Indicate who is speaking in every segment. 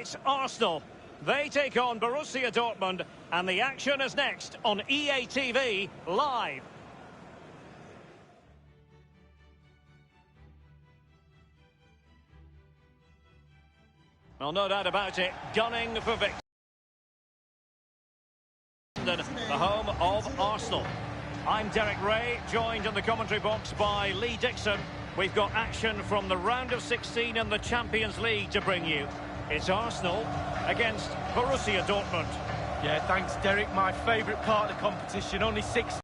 Speaker 1: It's Arsenal. They take on Borussia Dortmund, and the action is next on EA TV Live. Well, no doubt about it, gunning for victory. The home of Arsenal. I'm Derek Ray, joined in the commentary box by Lee Dixon. We've got action from the round of 16 in the Champions League to bring you. It's Arsenal against Borussia Dortmund.
Speaker 2: Yeah, thanks, Derek. My favourite part of the competition. Only 6.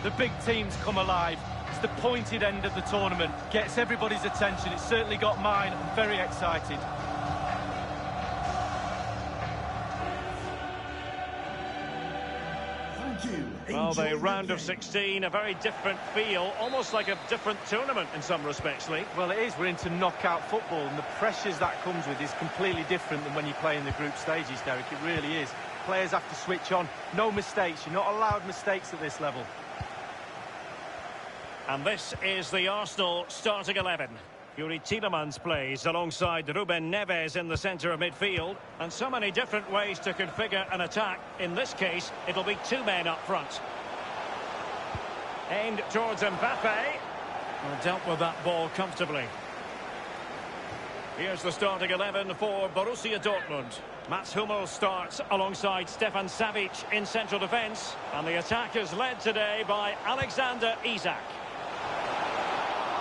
Speaker 2: The big teams come alive. It's the pointed end of the tournament. Gets everybody's attention. It's certainly got mine. I'm very excited.
Speaker 1: Well, the round of 16, a very different feel, almost like a different tournament in some respects, Lee.
Speaker 2: Well, it is. We're into knockout football, and the pressures that comes with is completely different than when you play in the group stages, Derek. It really is. Players have to switch on. No mistakes. You're not allowed mistakes at this level.
Speaker 1: And this is the Arsenal starting 11. Yuri Tielemans plays alongside Ruben Neves in the centre of midfield. And so many different ways to configure an attack. In this case, it'll be 2 men up front. Aimed towards Mbappe. Well, dealt with that ball comfortably. Here's the starting 11 for Borussia Dortmund. Mats Hummels starts alongside Stefan Savic in central defence. And the attack is led today by Alexander Isak.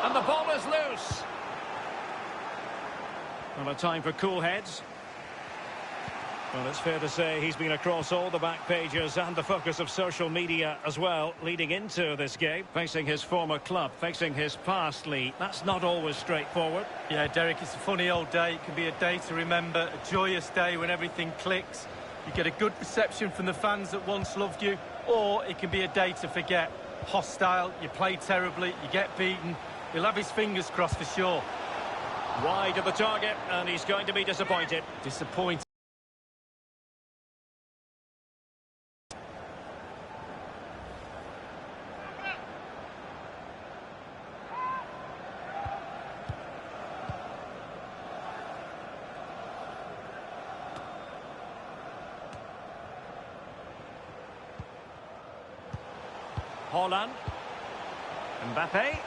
Speaker 1: And the ball is loose. Well, a time for cool heads. Well, it's fair to say he's been across all the back pages and the focus of social media as well, leading into this game. Facing his former club, facing his past, Lee. That's not always straightforward.
Speaker 2: Yeah, Derek, it's a funny old day. It can be a day to remember, a joyous day when everything clicks. You get a good reception from the fans that once loved you, or it can be a day to forget. Hostile, you play terribly, you get beaten. He'll have his fingers crossed for sure.
Speaker 1: Wide of the target, and he's going to be disappointed.
Speaker 2: Disappointed.
Speaker 1: Haaland. Mbappe.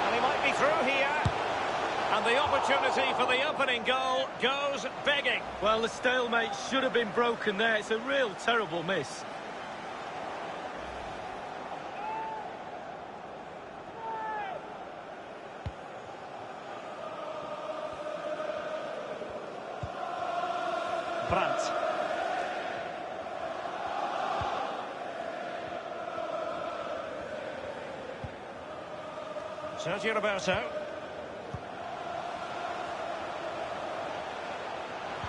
Speaker 1: And he might be through here. And the opportunity for the opening goal goes begging.
Speaker 2: Well, the stalemate should have been broken there. It's a real terrible miss.
Speaker 1: Brandt. Sergio Roberto.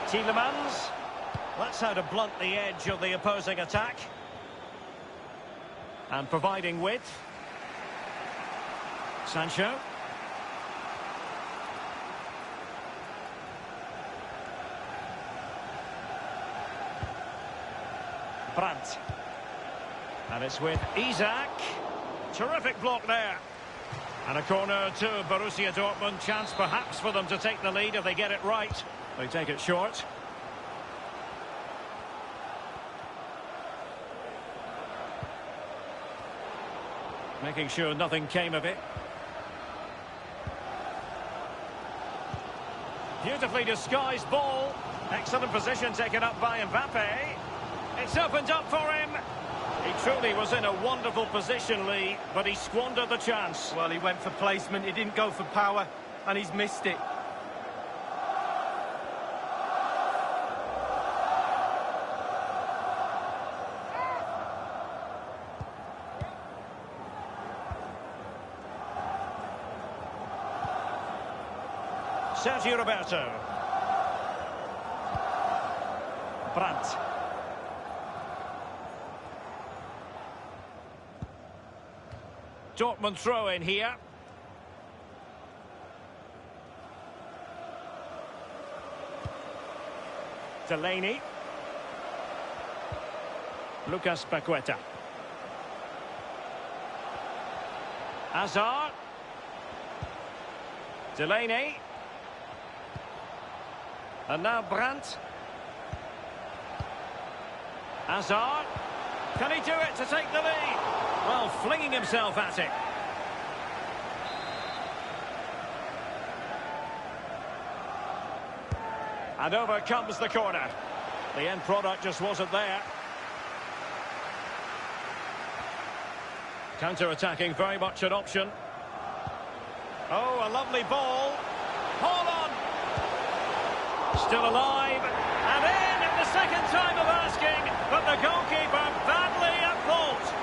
Speaker 1: Tielemans. That's how to blunt the edge of the opposing attack. And providing width. Sancho. Brandt. And it's with Isak. Terrific block there. And a corner to Borussia Dortmund. Chance perhaps for them to take the lead if they get it right. They take it short. Making sure nothing came of it. Beautifully disguised ball. Excellent position taken up by Mbappe. It's opened up for him. He truly was in a wonderful position, Lee, but he squandered the chance.
Speaker 2: Well, he went for placement, he didn't go for power, and he's missed it.
Speaker 1: Sergio Roberto. Brandt. Dortmund throw in here. Delaney. Lucas Paqueta. Delaney. And now Brandt. Hazard. Can he do it to take the lead? Well, flinging himself at it. And over comes the corner. The end product just wasn't there. Counter-attacking, very much an option. Oh, a lovely ball. Hold on. Still alive. And in at the second time of asking, but the goalkeeper badly at fault.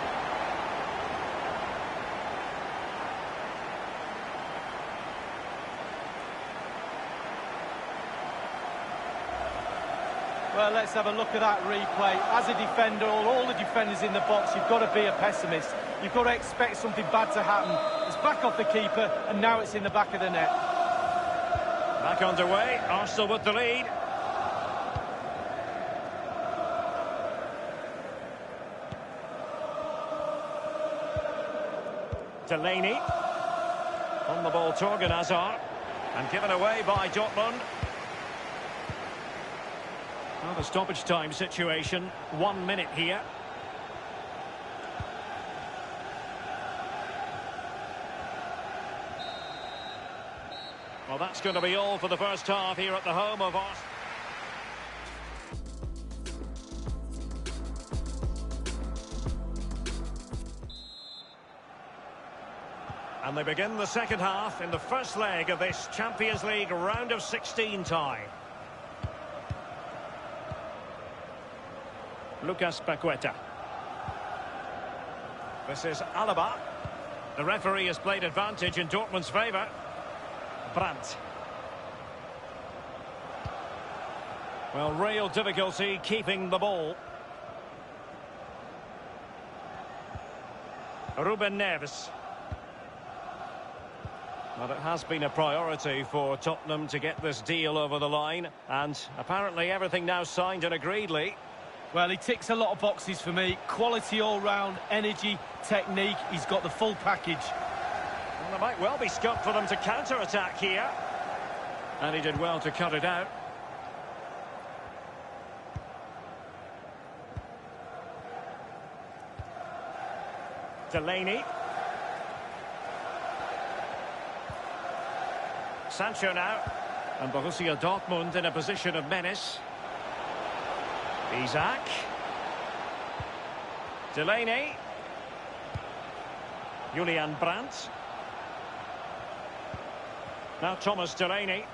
Speaker 2: Well, let's have a look at that replay. As a defender, all the defenders in the box, you've got to be a pessimist. You've got to expect something bad to happen. It's back off the keeper, and now it's in the back of the net.
Speaker 1: Back underway, Arsenal with the lead. Delaney. On the ball, Torgan Hazard. And given away by Dortmund. Well, the stoppage time situation, 1 minute here. Well, that's going to be all for the first half here at the home of Arsenal. And they begin the second half in the first leg of this Champions League round of 16 tie. Lucas Paqueta. This is Alaba. The referee has played advantage in Dortmund's favour. Brandt. Well, real difficulty keeping the ball. Ruben Neves. Well, it has been a priority for Tottenham to get this deal over the line, and apparently everything now signed and agreed, Lee.
Speaker 2: Well, he ticks a lot of boxes for me. Quality all-round, energy, technique. He's got the full package.
Speaker 1: Well, there might well be scope for them to counter-attack here. And he did well to cut it out. Delaney. Sancho now. And Borussia Dortmund in a position of menace. Isaac. Delaney. Julian Brandt. Now Thomas Delaney.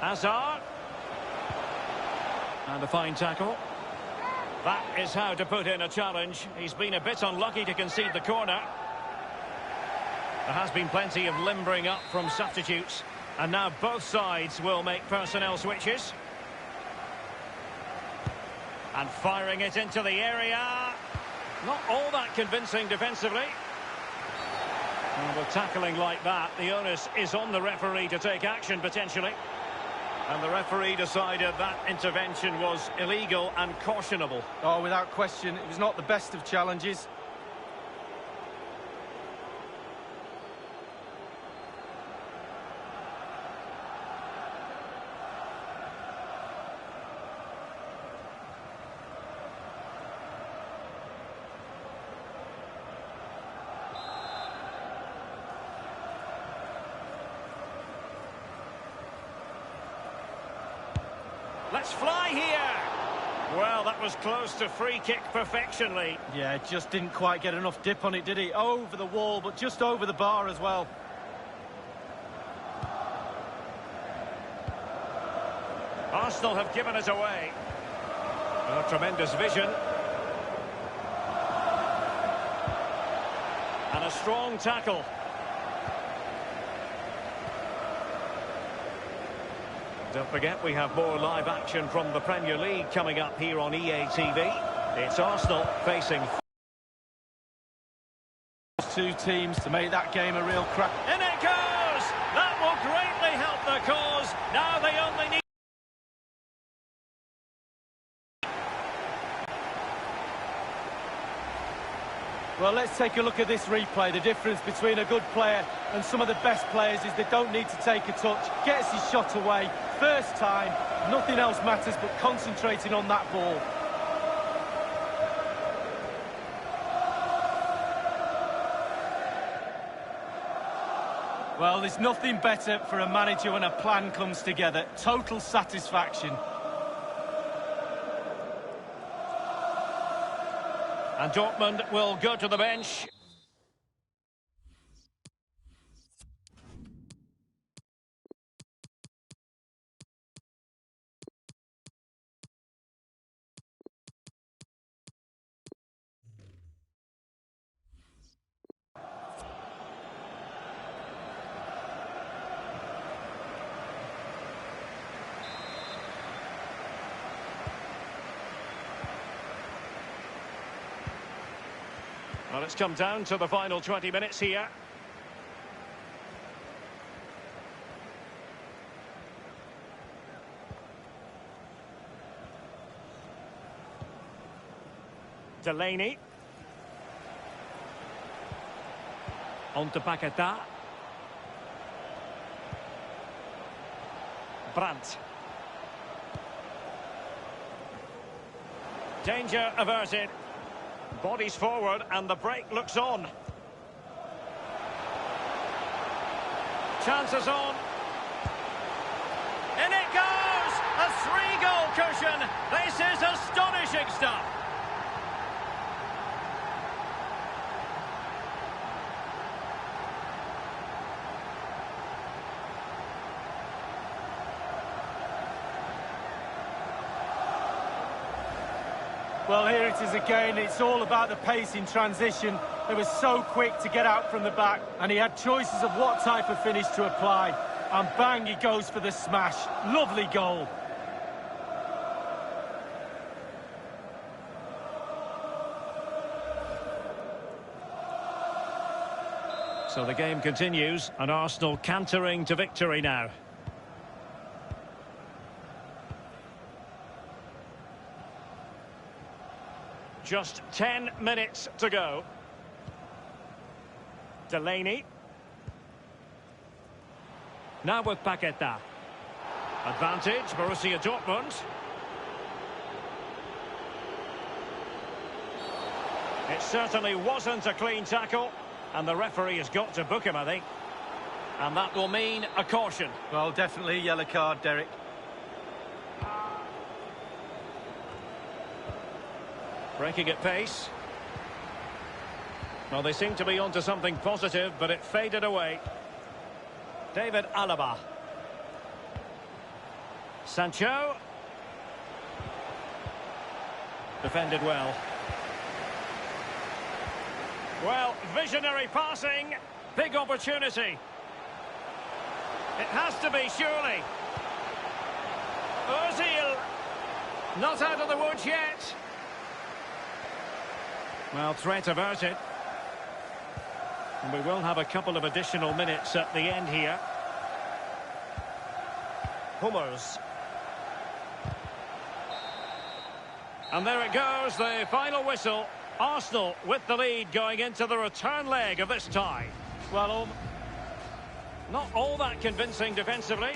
Speaker 1: Hazard. And a fine tackle. That is how to put in a challenge. He's been a bit unlucky to concede the corner. There has been plenty of limbering up from substitutes. And now both sides will make personnel switches. And firing it into the area. Not all that convincing defensively. And with tackling like that, the onus is on the referee to take action potentially. And the referee decided that intervention was illegal and cautionable.
Speaker 2: Oh, without question, it was not the best of challenges.
Speaker 1: Let's fly here. Well, that was close to free kick perfection, Lee.
Speaker 2: Yeah, just didn't quite get enough dip on it, did he? Over the wall, but just over the bar as well.
Speaker 1: Arsenal have given it away. A tremendous vision. And a strong tackle. Don't forget, we have more live action from the Premier League coming up here on EA TV. It's Arsenal facing
Speaker 2: two teams to make that game a real crack.
Speaker 1: In it goes! That will greatly help the cause. Now they only need...
Speaker 2: Well, let's take a look at this replay. The difference between a good player and some of the best players is they don't need to take a touch, gets his shot away, first time, nothing else matters but concentrating on that ball. Well, there's nothing better for a manager when a plan comes together. Total satisfaction.
Speaker 1: And Dortmund will go to the bench. Well, it's come down to the final 20 minutes here. Delaney. On to Paquetá. Brandt. Danger averted. Bodies forward and the break looks on. Chances on. In it goes! A 3-goal cushion. This is astonishing stuff.
Speaker 2: Well, here it is again. It's all about the pace in transition. They were so quick to get out from the back, and he had choices of what type of finish to apply. And bang, he goes for the smash. Lovely goal.
Speaker 1: So the game continues, and Arsenal cantering to victory now. Just 10 minutes to go. Delaney. Now with Paquetá. Advantage, Borussia Dortmund. It certainly wasn't a clean tackle, and the referee has got to book him, I think. And that will mean a caution.
Speaker 2: Well, definitely a yellow card, Derek.
Speaker 1: Breaking at pace. Well, they seem to be onto something positive, but it faded away. David Alaba. Sancho. Defended well. Well, visionary passing. Big opportunity. It has to be, surely. Ozil. Not out of the woods yet. Well, threat averted. And we will have a couple of additional minutes at the end here. Hummers. And there it goes, the final whistle. Arsenal with the lead going into the return leg of this tie. Well, not all that convincing defensively.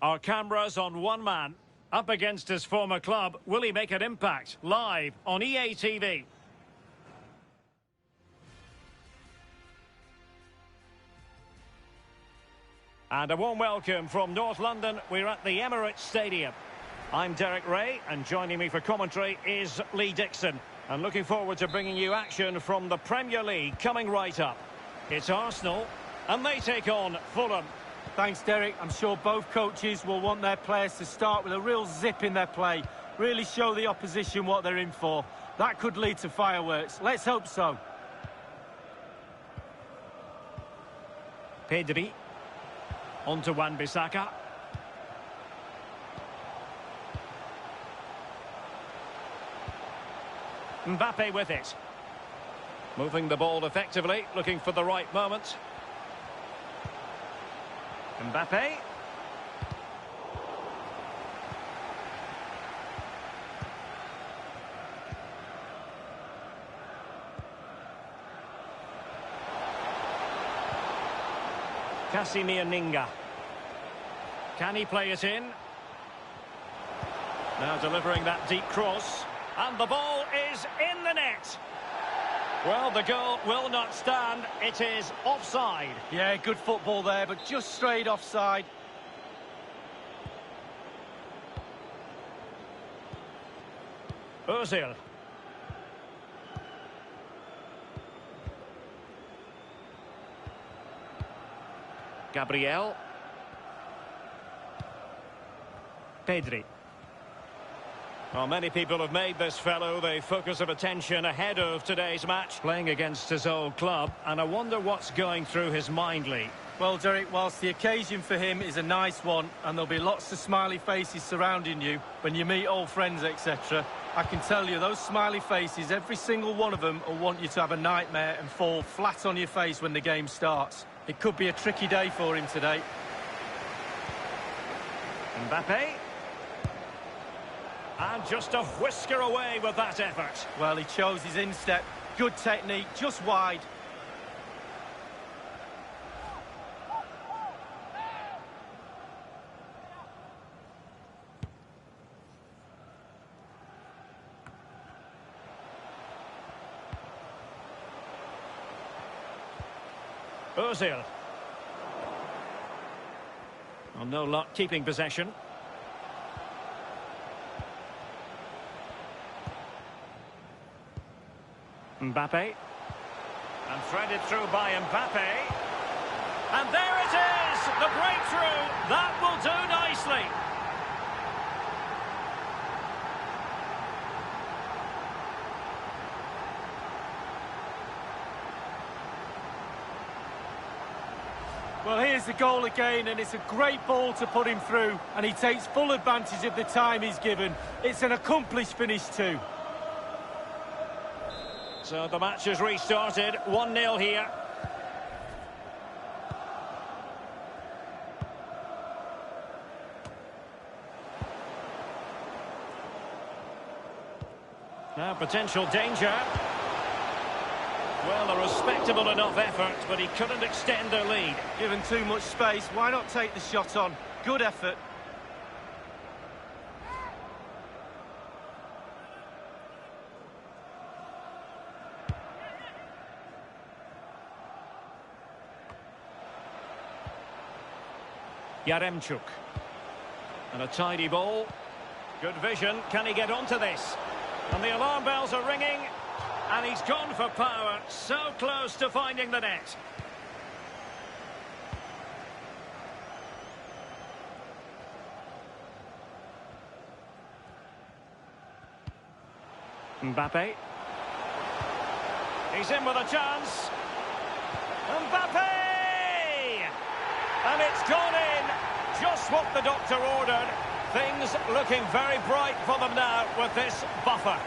Speaker 1: Our cameras on one man. Up against his former club, will he make an impact? Live on EA TV. And a warm welcome from North London. We're at the Emirates Stadium. I'm Derek Ray, and joining me for commentary is Lee Dixon. And looking forward to bringing you action from the Premier League coming right up. It's Arsenal, and they take on Fulham.
Speaker 2: Thanks, Derek. I'm sure both coaches will want their players to start with a real zip in their play. Really show the opposition what they're in for. That could lead to fireworks. Let's hope so.
Speaker 1: Pedri. On to Wan-Bissaka. Mbappe with it. Moving the ball effectively, looking for the right moment. Mbappe. Casemiro. Can he play it in? Now delivering that deep cross. And the ball is in the net. Well, the goal will not stand. It is offside.
Speaker 2: Yeah, good football there, but just straight offside.
Speaker 1: Ozil. Gabriel. Pedri. Well, many people have made this fellow the focus of attention ahead of today's match, playing against his old club, and I wonder what's going through his mind, Lee.
Speaker 2: Well, Derek, whilst the occasion for him is a nice one, and there'll be lots of smiley faces surrounding you when you meet old friends, etc., I can tell you those smiley faces, every single one of them will want you to have a nightmare and fall flat on your face when the game starts. It could be a tricky day for him today.
Speaker 1: Mbappe. And just a whisker away with that effort.
Speaker 2: Well, he chose his instep. Good technique, just wide.
Speaker 1: Ozil. Well, no luck keeping possession. Mbappe. And threaded through by Mbappe. And there it is! The breakthrough! That will do nicely!
Speaker 2: Well, here's the goal again, and it's a great ball to put him through, and he takes full advantage of the time he's given. It's an accomplished finish too.
Speaker 1: So the match has restarted, 1-0 here. Now potential danger. Well, a respectable enough effort, but he couldn't extend their lead.
Speaker 2: Given too much space, why not take the shot on? Good effort.
Speaker 1: Yaremchuk. And a tidy ball. Good vision. Can he get onto this? And the alarm bells are ringing. And he's gone for power. So close to finding the net. Mbappe. He's in with a chance. Mbappe! And it's gone in. Just what the doctor ordered. Things looking very bright for them now with this buffer.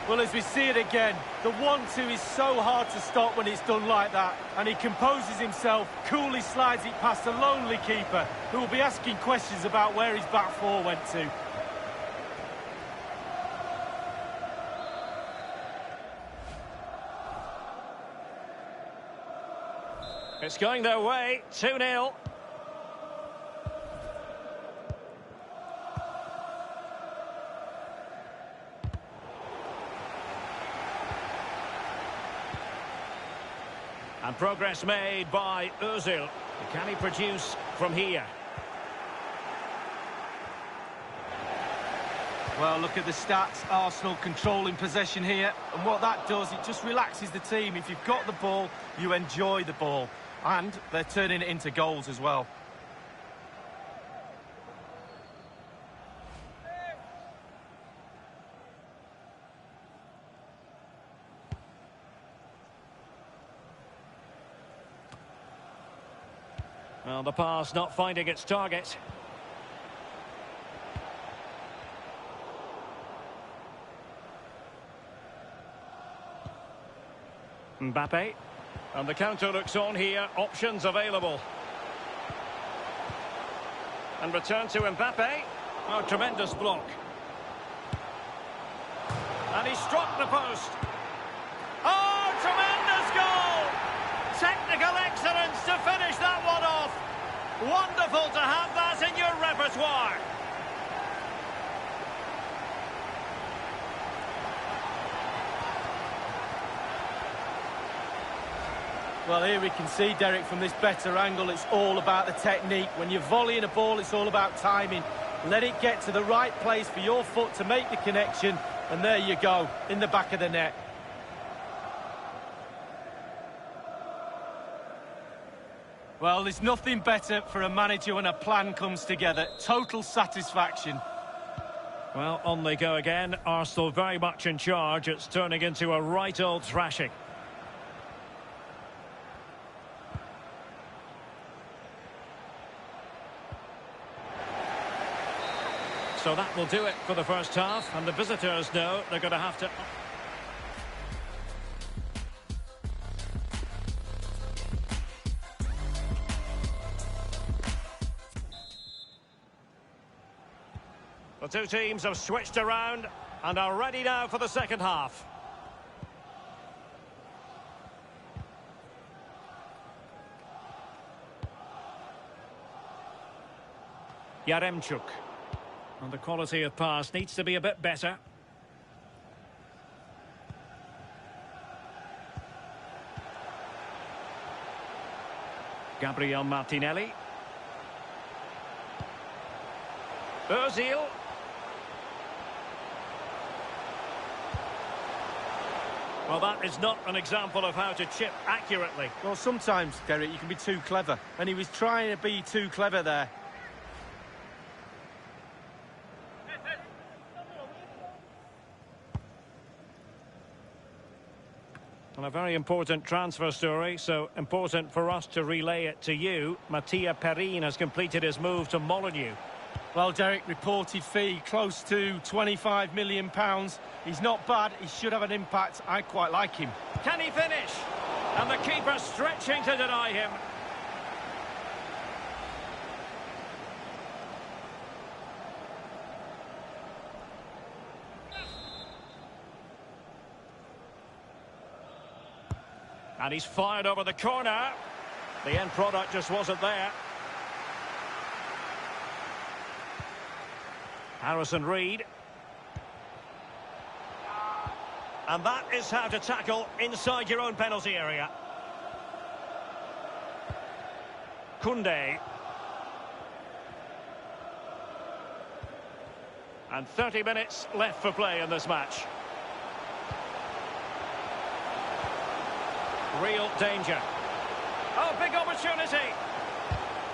Speaker 2: Well, as we see it again, the 1-2 is so hard to stop when it's done like that. And he composes himself, coolly slides it past a lonely keeper, who will be asking questions about where his back four went to.
Speaker 1: It's going their way, 2-0. And progress made by Ozil. Can he produce from here?
Speaker 2: Well, look at the stats. Arsenal controlling possession here. And what that does, it just relaxes the team. If you've got the ball, you enjoy the ball. And they're turning it into goals as well.
Speaker 1: Well, the pass not finding its target. Mbappe. And the counter looks on here. Options available. And return to Mbappe. Oh, tremendous block. And he struck the post. Oh, tremendous goal! Technical excellence to finish that one off. Wonderful to have that in your repertoire.
Speaker 2: Well, here we can see, Derek, from this better angle, it's all about the technique. When you're volleying a ball, it's all about timing. Let it get to the right place for your foot to make the connection, and there you go, in the back of the net. Well, there's nothing better for a manager when a plan comes together. Total satisfaction.
Speaker 1: Well, on they go again. Arsenal very much in charge. It's turning into a right old thrashing. So that will do it for the first half, and the visitors know they're going to have to... The two teams have switched around and are ready now for the second half. Yaremchuk. And the quality of pass needs to be a bit better. Gabriel Martinelli. Ozil. Well, that is not an example of how to chip accurately.
Speaker 2: Well, sometimes, Derek, you can be too clever. And he was trying to be too clever there.
Speaker 1: And a very important transfer story, so important for us to relay it to you. Mattia Perin has completed his move to Molineux.
Speaker 2: Well, Derek, reported fee close to £25 million. He's not bad. He should have an impact. I quite like him.
Speaker 1: Can he finish? And the keeper stretching to deny him. And he's fired over the corner. The end product just wasn't there. Harrison Reed. And that is how to tackle inside your own penalty area. Koundé. And 30 minutes left for play in this match. Real danger. Oh, big opportunity.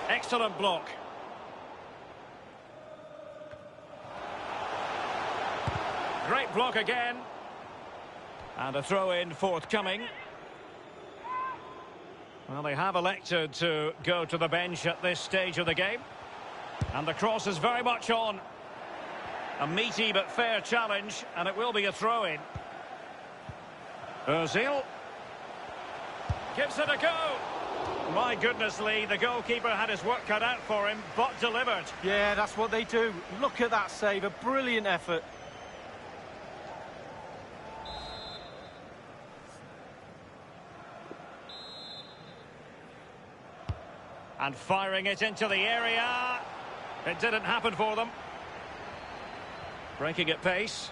Speaker 1: Excellent block. Great block again. And a throw-in forthcoming. Well, they have elected to go to the bench at this stage of the game. And the cross is very much on. A meaty but fair challenge, and it will be a throw-in. Ozil. Gives it a go. My goodness, Lee, the goalkeeper had his work cut out for him, but delivered.
Speaker 2: Yeah, that's what they do. Look at that save, a brilliant effort.
Speaker 1: And firing it into the area. It didn't happen for them. Breaking at pace.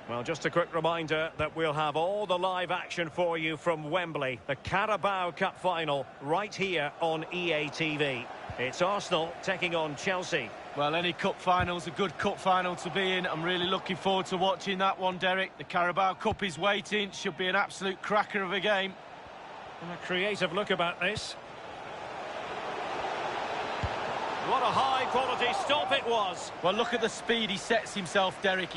Speaker 1: Well, just a quick reminder that we'll have all the live action for you from Wembley. The Carabao Cup final right here on EA TV. It's Arsenal taking on Chelsea.
Speaker 2: Well, any cup final's a good cup final to be in. I'm really looking forward to watching that one, Derek. The Carabao Cup is waiting. Should be an absolute cracker of a game.
Speaker 1: And a creative look about this. What a high-quality stop it was.
Speaker 2: Well, look at the speed he sets himself, Derek.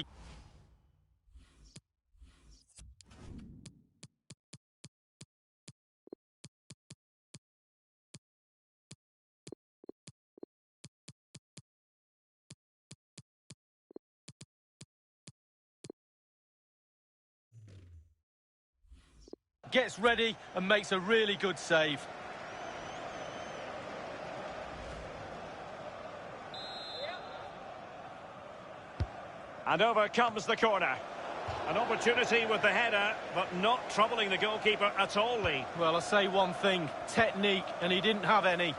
Speaker 2: Gets ready and makes a really good save.
Speaker 1: And over comes the corner. An opportunity with the header, but not troubling the goalkeeper at all, Lee.
Speaker 2: Well, I'll say one thing. Technique, and he didn't have any.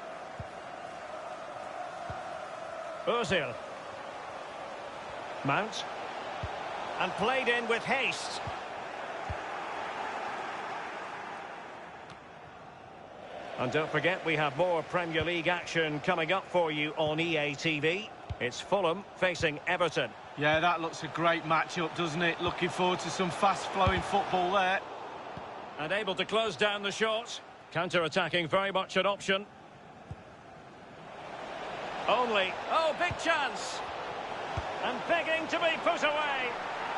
Speaker 1: Ozil. Mount. And played in with haste. And don't forget, we have more Premier League action coming up for you on EA TV. It's Fulham facing Everton.
Speaker 2: Yeah, that looks a great match-up, doesn't it? Looking forward to some fast-flowing football there.
Speaker 1: And able to close down the shot. Counter-attacking, very much an option. Only. Oh, big chance. And begging to be put away.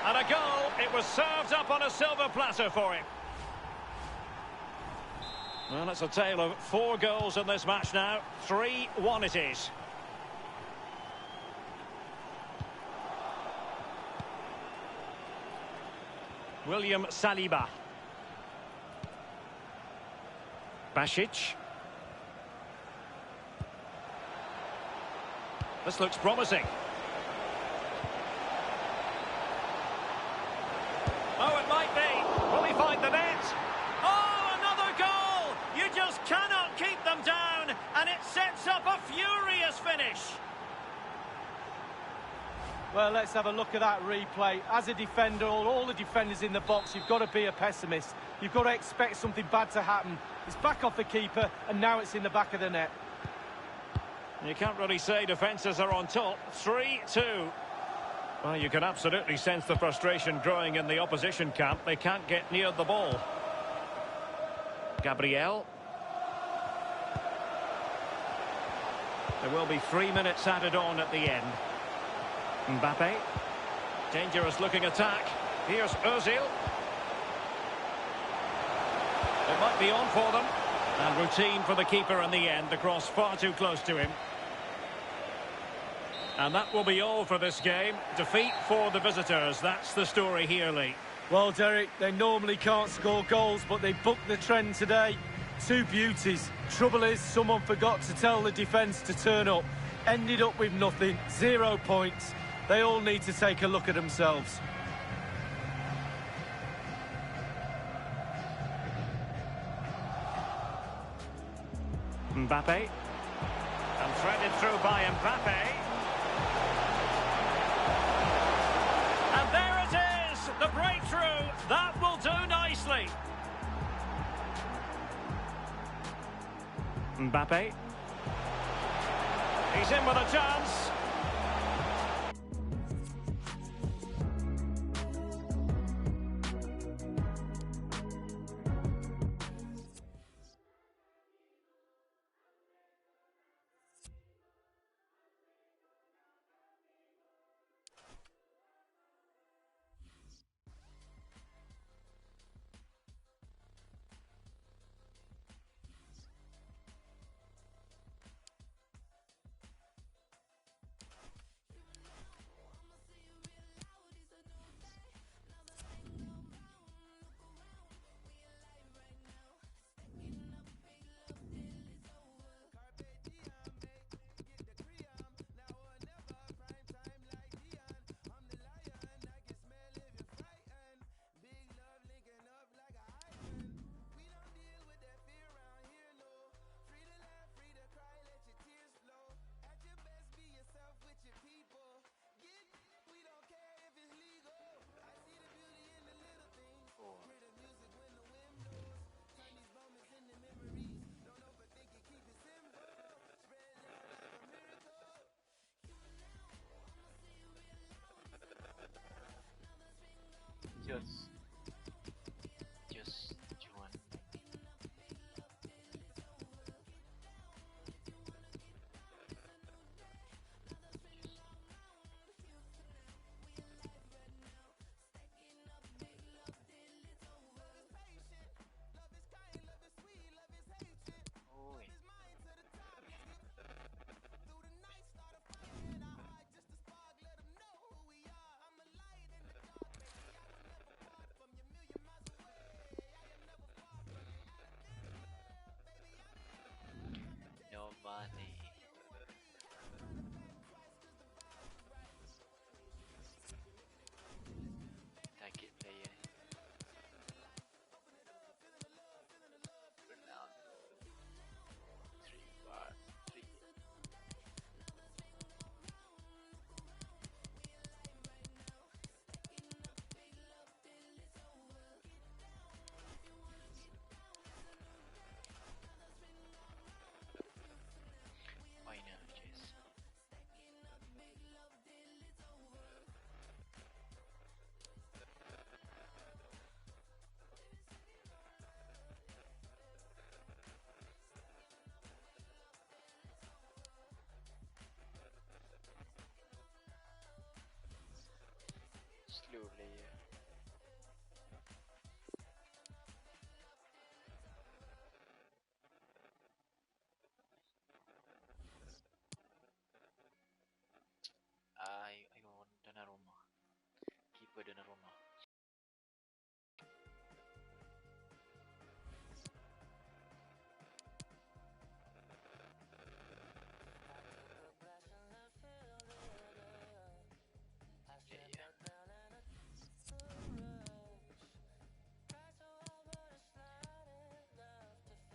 Speaker 1: And a goal. It was served up on a silver platter for him. Well, it's a tale of 4 goals in this match now. 3-1 it is. William Saliba. Basic. This looks promising. Oh, it might be. Will he find the net? Oh, another goal! You just cannot keep them down, and it sets up a furious finish.
Speaker 2: Well, let's have a look at that replay. As a defender, all the defenders in the box, you've got to be a pessimist. You've got to expect something bad to happen. It's back off the keeper, and now it's in the back of the net.
Speaker 1: You can't really say defences are on top. 3-2. Well, you can absolutely sense the frustration growing in the opposition camp. They can't get near the ball. Gabriel. There will be 3 minutes added on at the end. Mbappe. Dangerous looking attack. Here's Ozil. It might be on for them. And routine for the keeper in the end. The cross far too close to him. And that will be all for this game. Defeat for the visitors. That's the story here, Lee.
Speaker 2: Well, Derek, they normally can't score goals, but they booked the trend today. 2 beauties. Trouble is, someone forgot to tell the defence to turn up. Ended up with nothing. 0 points. They all need to take a look at themselves.
Speaker 1: Mbappe. And threaded through by Mbappe. And there it is! The breakthrough! That will do nicely. Mbappe. He's in with a chance.
Speaker 3: Just Juan. Ui. No money. Target player. Ronaldo. 3 bar. 3. Why not, Jess? Slow player. I want Donnarumma. Keeper Donnarumma. Yeah.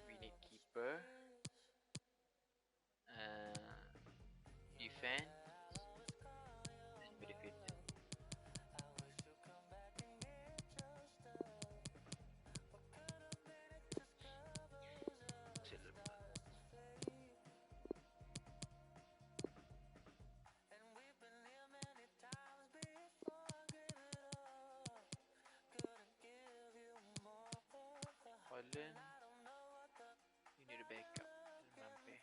Speaker 3: We need keeper. Defense and midfielder. Holland. You need a backup. Mbappe.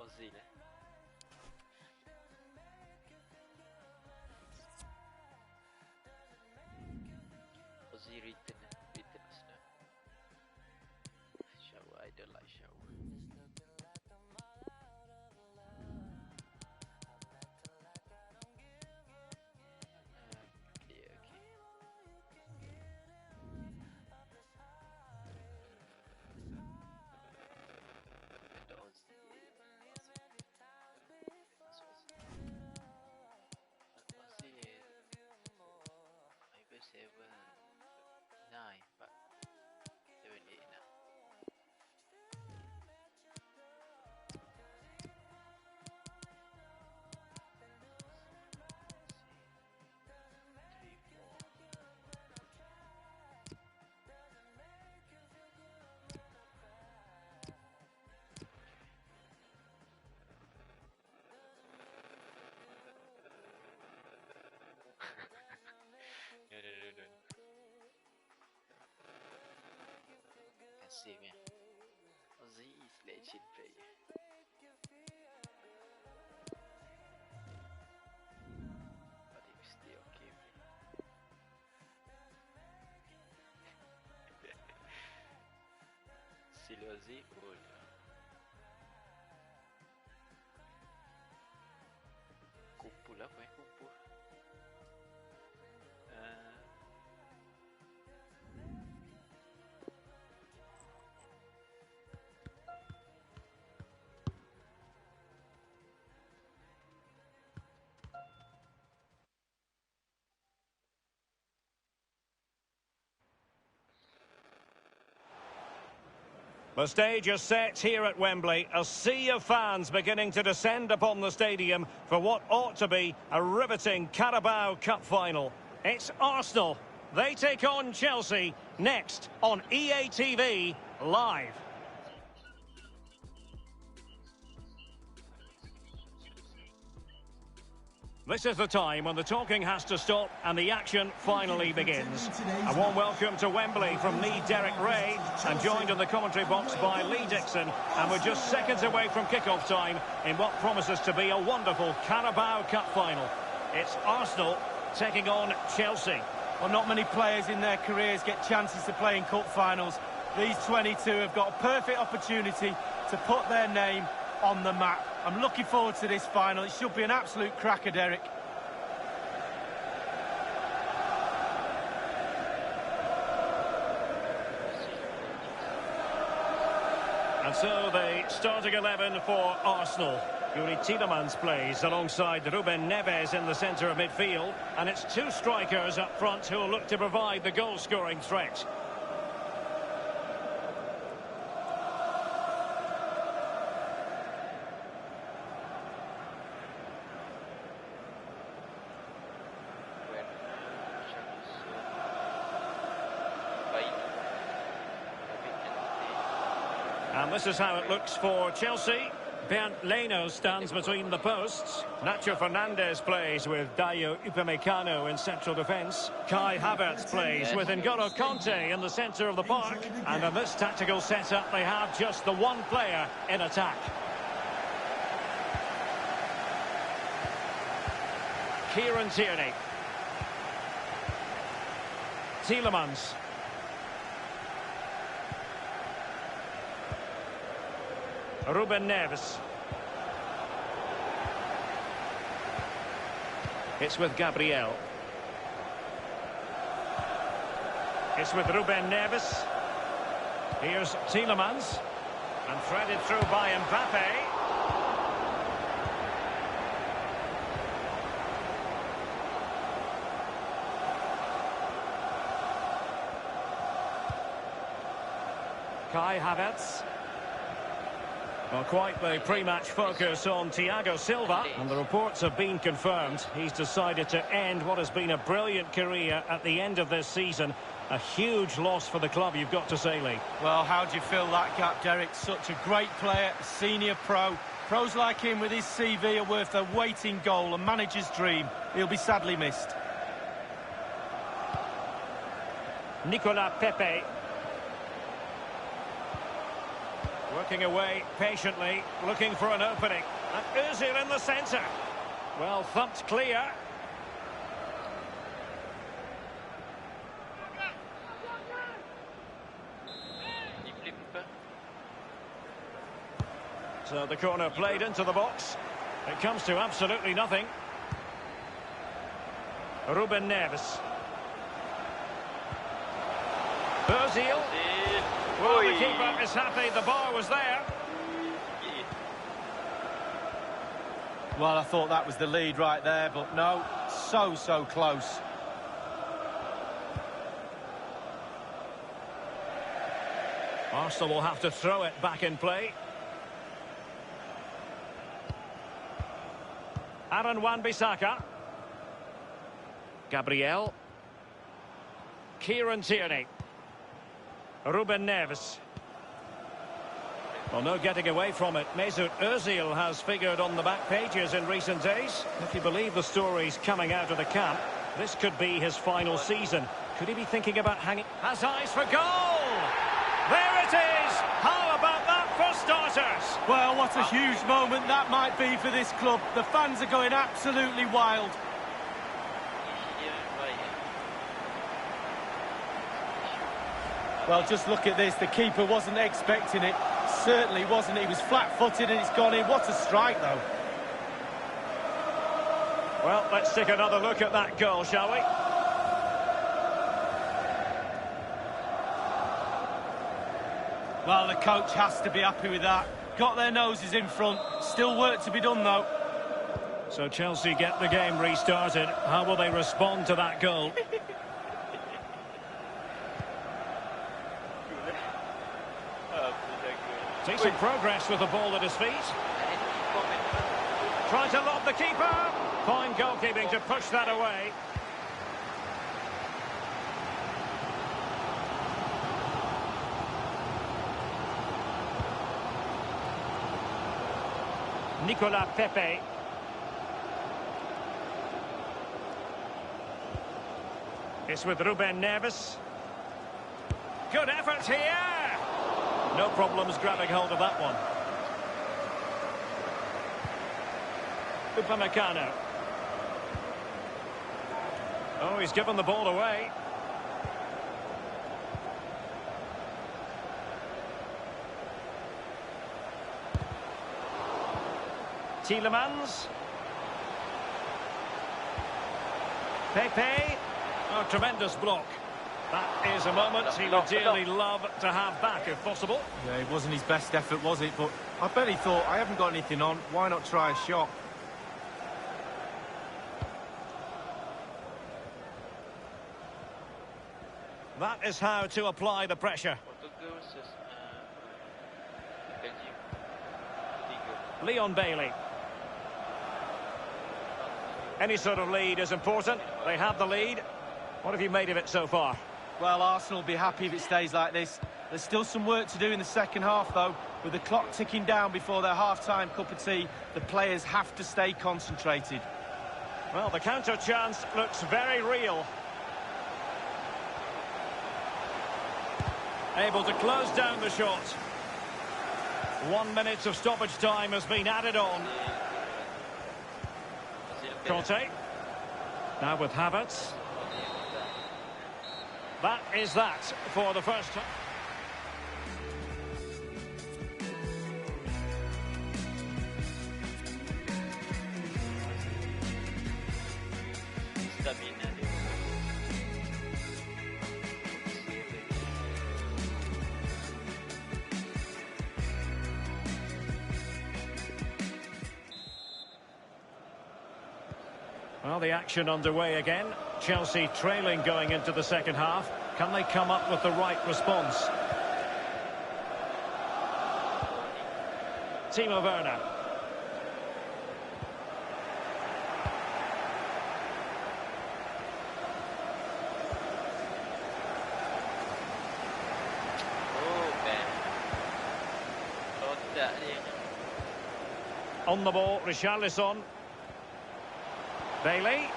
Speaker 3: Ozil. Ozil written us now. Shower. I don't like shower. Yeah, okay. And Ozil. Maybe 7, 9, but 7, 8 now. No. Can see me. Ozil is legend player. But he's still okay. Still Ozil old. Kumpul apa yang kumpul?
Speaker 1: The stage is set here at Wembley. A sea of fans beginning to descend upon the stadium for what ought to be a riveting Carabao Cup final. It's Arsenal. They take on Chelsea next on EA TV Live. This is the time when the talking has to stop and the action finally begins. A warm welcome to Wembley from me, Derek Ray, and joined in the commentary box by Lee Dixon. And we're just seconds away from kick-off time in what promises to be a wonderful Carabao Cup final. It's Arsenal taking on Chelsea.
Speaker 2: Well, not many players in their careers get chances to play in cup finals. These 22 have got a perfect opportunity to put their name on the map. I'm looking forward to this final. It should be an absolute cracker, Derek.
Speaker 1: And so the starting 11 for Arsenal. Yuri Tielemans plays alongside Ruben Neves in the centre of midfield. And it's two strikers up front who will look to provide the goal-scoring threat. And this is how it looks for Chelsea. Bernd Leno stands between the posts. Nacho Fernandes plays with Dayo Upamecano in central defence. Kai Havertz plays with N'Golo Kanté in the centre of the park. And in this tactical setup, they have just the one player in attack. Kieran Tierney. Tielemans. Ruben Neves. It's with Gabriel. It's with Ruben Neves. Here's Tielemans. And threaded through by Mbappe. Kai Havertz. Well, quite the pre-match focus on Thiago Silva, and the reports have been confirmed. He's decided to end what has been a brilliant career at the end of this season. A huge loss for the club, you've got to say, Lee.
Speaker 2: Well, how do you fill that gap, Derek? Such a great player, a senior pro. Pros like him with his CV are worth their weight in goal, a manager's dream. He'll be sadly missed.
Speaker 1: Nicolas Pepe. Working away patiently, looking for an opening. And Ozil in the centre. Well, thumped clear. So the corner played into the box. It comes to absolutely nothing. Ruben Neves. Ozil. Well, the keeper is happy the bar was there.
Speaker 2: Well, I thought that was the lead right there, but no, so close.
Speaker 1: Arsenal will have to throw it back in play. Aaron Wan-Bissaka. Gabriel. Kieran Tierney. Ruben Neves. Well, no getting away from it. Mesut Ozil has figured on the back pages in recent days. If you believe the stories coming out of the camp, this could be his final season. Could he be thinking about hanging? Has eyes for goal! There it is! How about that for starters?
Speaker 2: Well, what a huge moment that might be for this club. The fans are going absolutely wild. Well, just look at this. The keeper wasn't expecting it. Certainly wasn't. He was flat-footed and it's gone in. What a strike, though.
Speaker 1: Well, let's take another look at that goal, shall we?
Speaker 2: Well, the coach has to be happy with that. Got their noses in front. Still work to be done, though.
Speaker 1: So Chelsea get the game restarted. How will they respond to that goal? Decent progress with the ball at his feet. Trying to lob the keeper. Fine goalkeeping to push that away. Nicolas Pepe. It's with Ruben Neves. Good effort here. No problems grabbing hold of that one. Upamecano. Oh, he's given the ball away. Tielemans. Pepe. Oh, tremendous block. That is a moment he would dearly love to have back, if possible.
Speaker 2: Yeah, it wasn't his best effort, was it? But I bet he thought, I haven't got anything on. Why not try a shot?
Speaker 1: That is how to apply the pressure. Leon Bailey. Any sort of lead is important. They have the lead. What have you made of it so far?
Speaker 2: Well, Arsenal will be happy if it stays like this. There's still some work to do in the second half, though. With the clock ticking down before their half-time cup of tea, the players have to stay concentrated.
Speaker 1: Well, the counter chance looks very real. Able to close down the shot. 1 minute of stoppage time has been added on. Conte. Now with Havertz. That is that for the first time. Well, the action underway again. Chelsea trailing going into the second half. Can they come up with the right response? Timo Werner. On the ball, Richarlison. Bailey.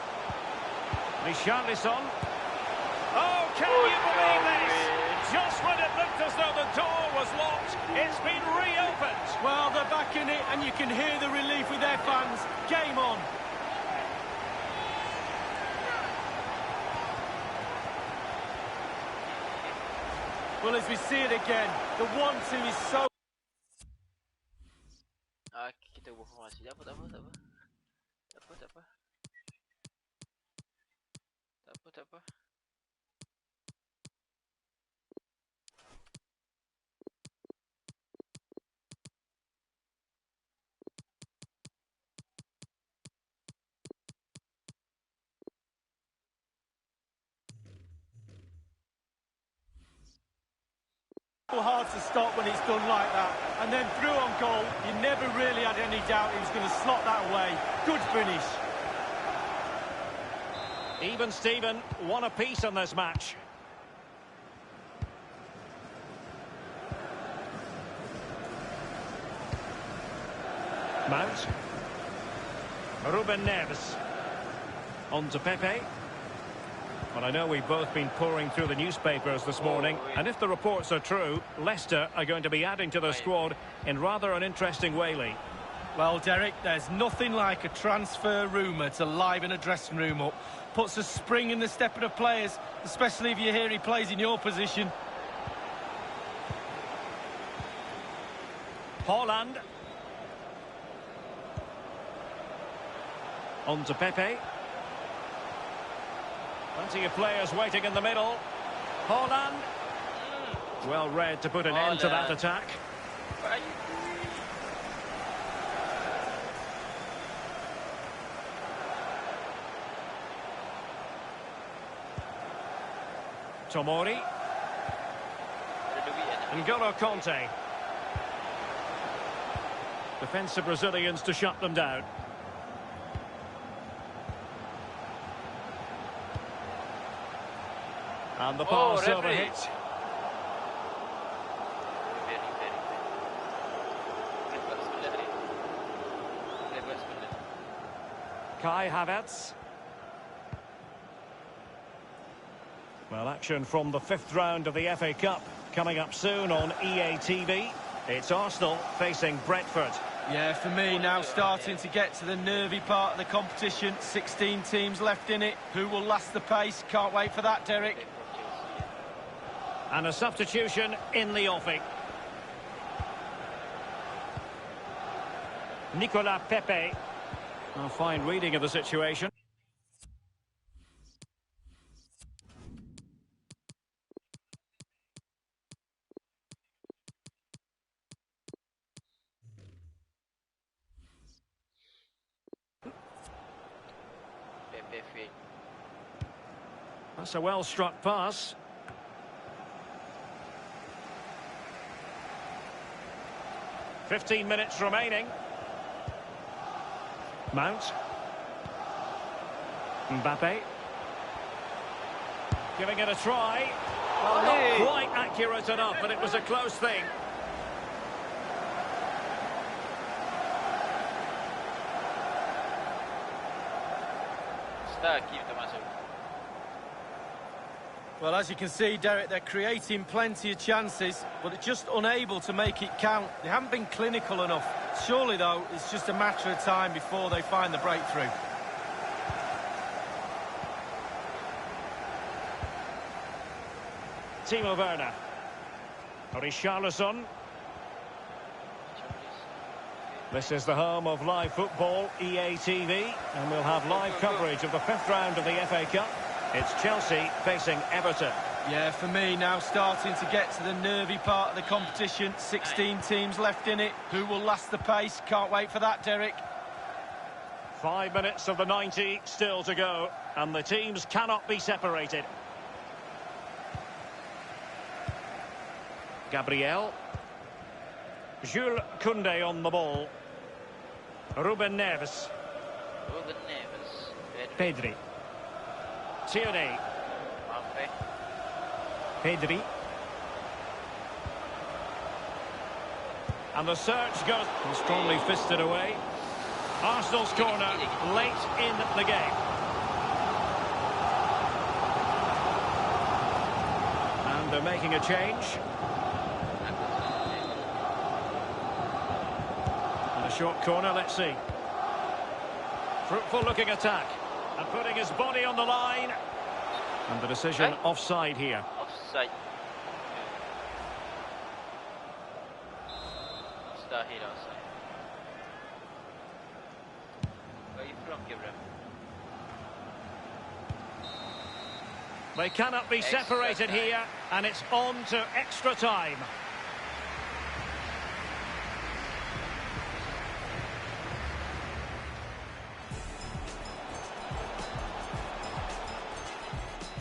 Speaker 1: Richarlison. Oh, can you believe this? Just when it looked as though the door was locked, it's been reopened.
Speaker 2: Well, they're back in it, and you can hear the relief with their fans. Game on. Well, as we see it again, the 1-2 is so...
Speaker 3: Kita ubah formasi. Tak apa.
Speaker 2: Hard to stop when it's done like that, and then through on goal, you never really had any doubt he was going to slot that away. Good finish.
Speaker 1: Even Steven, one apiece on this match. Mount. Ruben Neves. On to Pepe. Well, I know we've both been pouring through the newspapers this morning, and if the reports are true, Leicester are going to be adding to their squad in rather an interesting way, Lee.
Speaker 2: Well, Derek, there's nothing like a transfer rumour to liven a dressing room up. Puts a spring in the step of the players, especially if you hear he plays in your position.
Speaker 1: Haaland. On to Pepe. Plenty of players waiting in the middle. Haaland. Well read to put an end to that attack. Tomori. N'Golo Conte. Defensive Brazilians to shut them down. And the pass over hit. Kai Havertz. Well, action from the fifth round of the FA Cup coming up soon on EA TV. It's Arsenal facing Brentford.
Speaker 2: Yeah, for me now starting to get to the nervy part of the competition. 16 teams left in it. Who will last the pace? Can't wait for that, Derek.
Speaker 1: And a substitution in the offing. Nicolas Pepe. A fine reading of the situation. That's a well-struck pass. "15 minutes remaining. Mount. Mbappe. Giving it a try. Well, not quite accurate enough, but it was a close thing.
Speaker 2: Well, as you can see, Derek, they're creating plenty of chances, but they're just unable to make it count. They haven't been clinical enough. Surely, though, it's just a matter of time before they find the breakthrough.
Speaker 1: Timo Werner. Richarlison. This is the home of live football, EA TV, and we'll have live coverage of the fifth round of the FA Cup. It's Chelsea facing Everton.
Speaker 2: Yeah, for me now starting to get to the nervy part of the competition. 16 teams left in it. Who will last the pace? Can't wait for that, Derek.
Speaker 1: 5 minutes of the 90 still to go, and the teams cannot be separated. Gabriel. Jules Koundé on the ball. Ruben Neves. Pedri. Tierney. Pedri. And the search goes strongly fisted away. Arsenal's corner late in the game. And they're making a change. And a short corner, let's see. Fruitful looking attack. And putting his body on the line. And the decision offside here.
Speaker 3: Offside. Mustahil offside. Where are you from, Gabriel?
Speaker 1: They cannot be separated here, and it's on to extra time.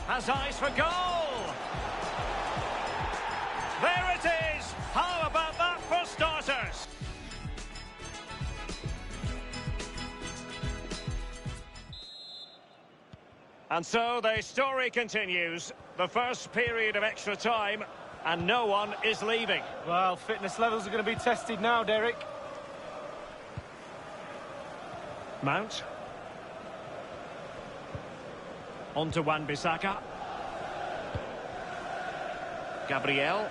Speaker 1: Has eyes for goal. There it is. How about that for starters? And so the story continues. The first period of extra time, and no one is leaving.
Speaker 2: Well, fitness levels are going to be tested now, Derek.
Speaker 1: Mount. On to Wan-Bissaka. Gabriel.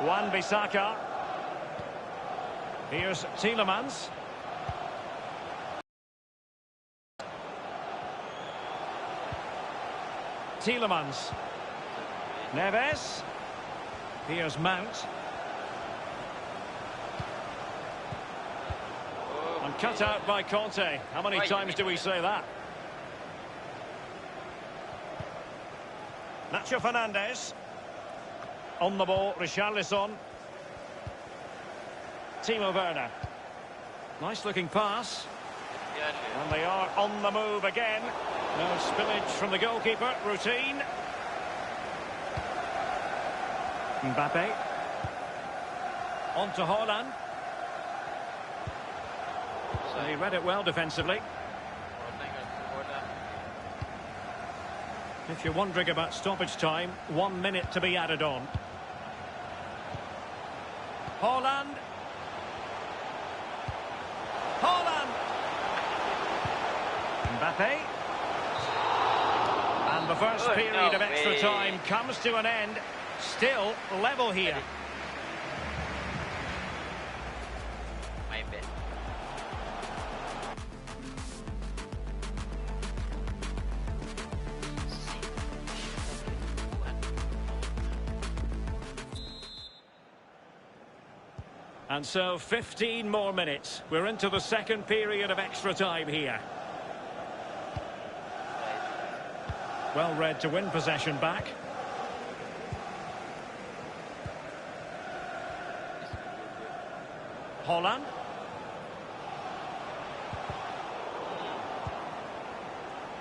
Speaker 1: Wan-Bissaka. Here's Tielemans. Tielemans. Neves. Here's Mount. And cut out by Conte. How many times do we say that? Nacho Fernandez. On the ball, Richarlison. Timo Werner. Nice looking pass. And they are on the move again. No spillage from the goalkeeper. Routine. Mbappe. On to Haaland. So he read it well defensively. If you're wondering about stoppage time, 1 minute to be added on. Haaland. Haaland. Mbappe. And the first period of extra time comes to an end. Still level here.
Speaker 3: My bad.
Speaker 1: And so 15 more minutes. We're into the second period of extra time here. Well read to win possession back. Holland.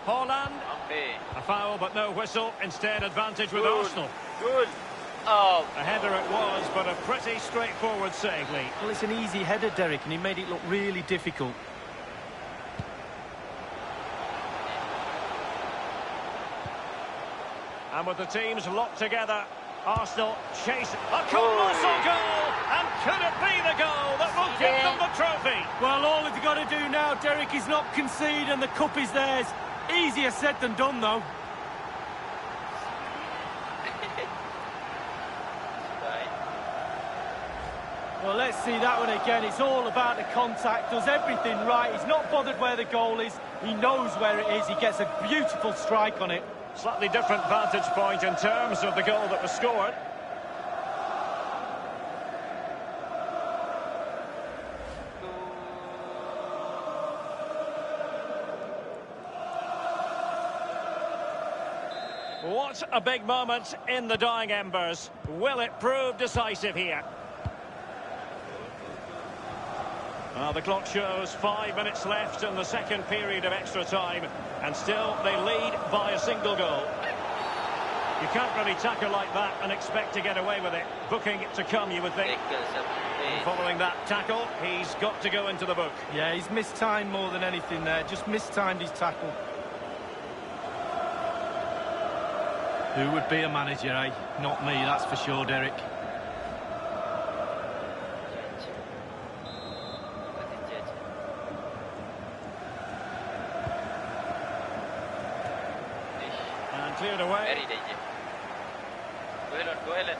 Speaker 1: Holland.
Speaker 3: Okay.
Speaker 1: A foul but no whistle. Instead advantage with Arsenal.
Speaker 3: Good. Oh.
Speaker 1: A header it was, but a pretty straightforward save, Lee.
Speaker 2: Well, it's an easy header, Derek, and he made it look really difficult.
Speaker 1: And with the teams locked together, Arsenal chase a colossal goal! And could it be the goal that will give them the trophy?
Speaker 2: Well, all they've got to do now, Derek, is not concede, and the cup is theirs. Easier said than done, though. Well, let's see that one again. It's all about the contact, does everything right. He's not bothered where the goal is. He knows where it is. He gets a beautiful strike on it.
Speaker 1: Slightly different vantage point in terms of the goal that was scored. What a big moment in the dying embers. Will it prove decisive here? Well, the clock shows 5 minutes left in the second period of extra time, and still they lead by a single goal. You can't really tackle like that and expect to get away with it. Booking to come, you would think. And following that tackle, he's got to go into the book.
Speaker 2: Yeah, he's mistimed more than anything there. Just mistimed his tackle. Who would be a manager, eh? Not me, that's for sure, Derek.
Speaker 1: And cleared away.
Speaker 3: Very dangerous. Go ahead, go ahead.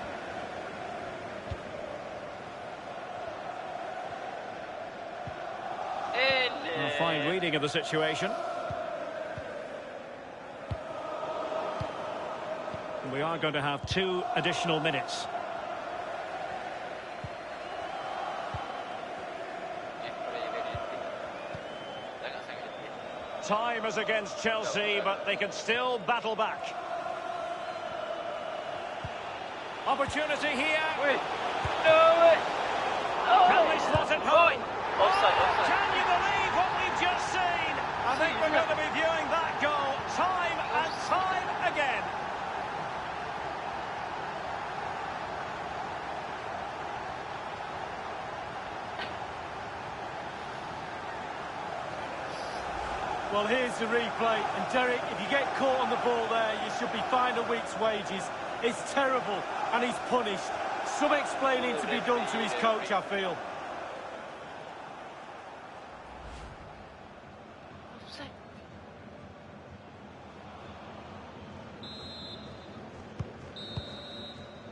Speaker 1: A fine reading of the situation. We are going to have 2 additional minutes. Time is against Chelsea, but they can still battle back. Opportunity here.
Speaker 3: Wait. No way.
Speaker 1: Can they slot it home?
Speaker 3: Offside.
Speaker 1: Can you believe what we've just seen? I think we're going to be viewing that goal time and time again.
Speaker 2: Well, here's the replay. And, Derek, if you get caught on the ball there, you should be fined a week's wages. It's terrible, and he's punished. Some explaining to be done to his coach, I feel.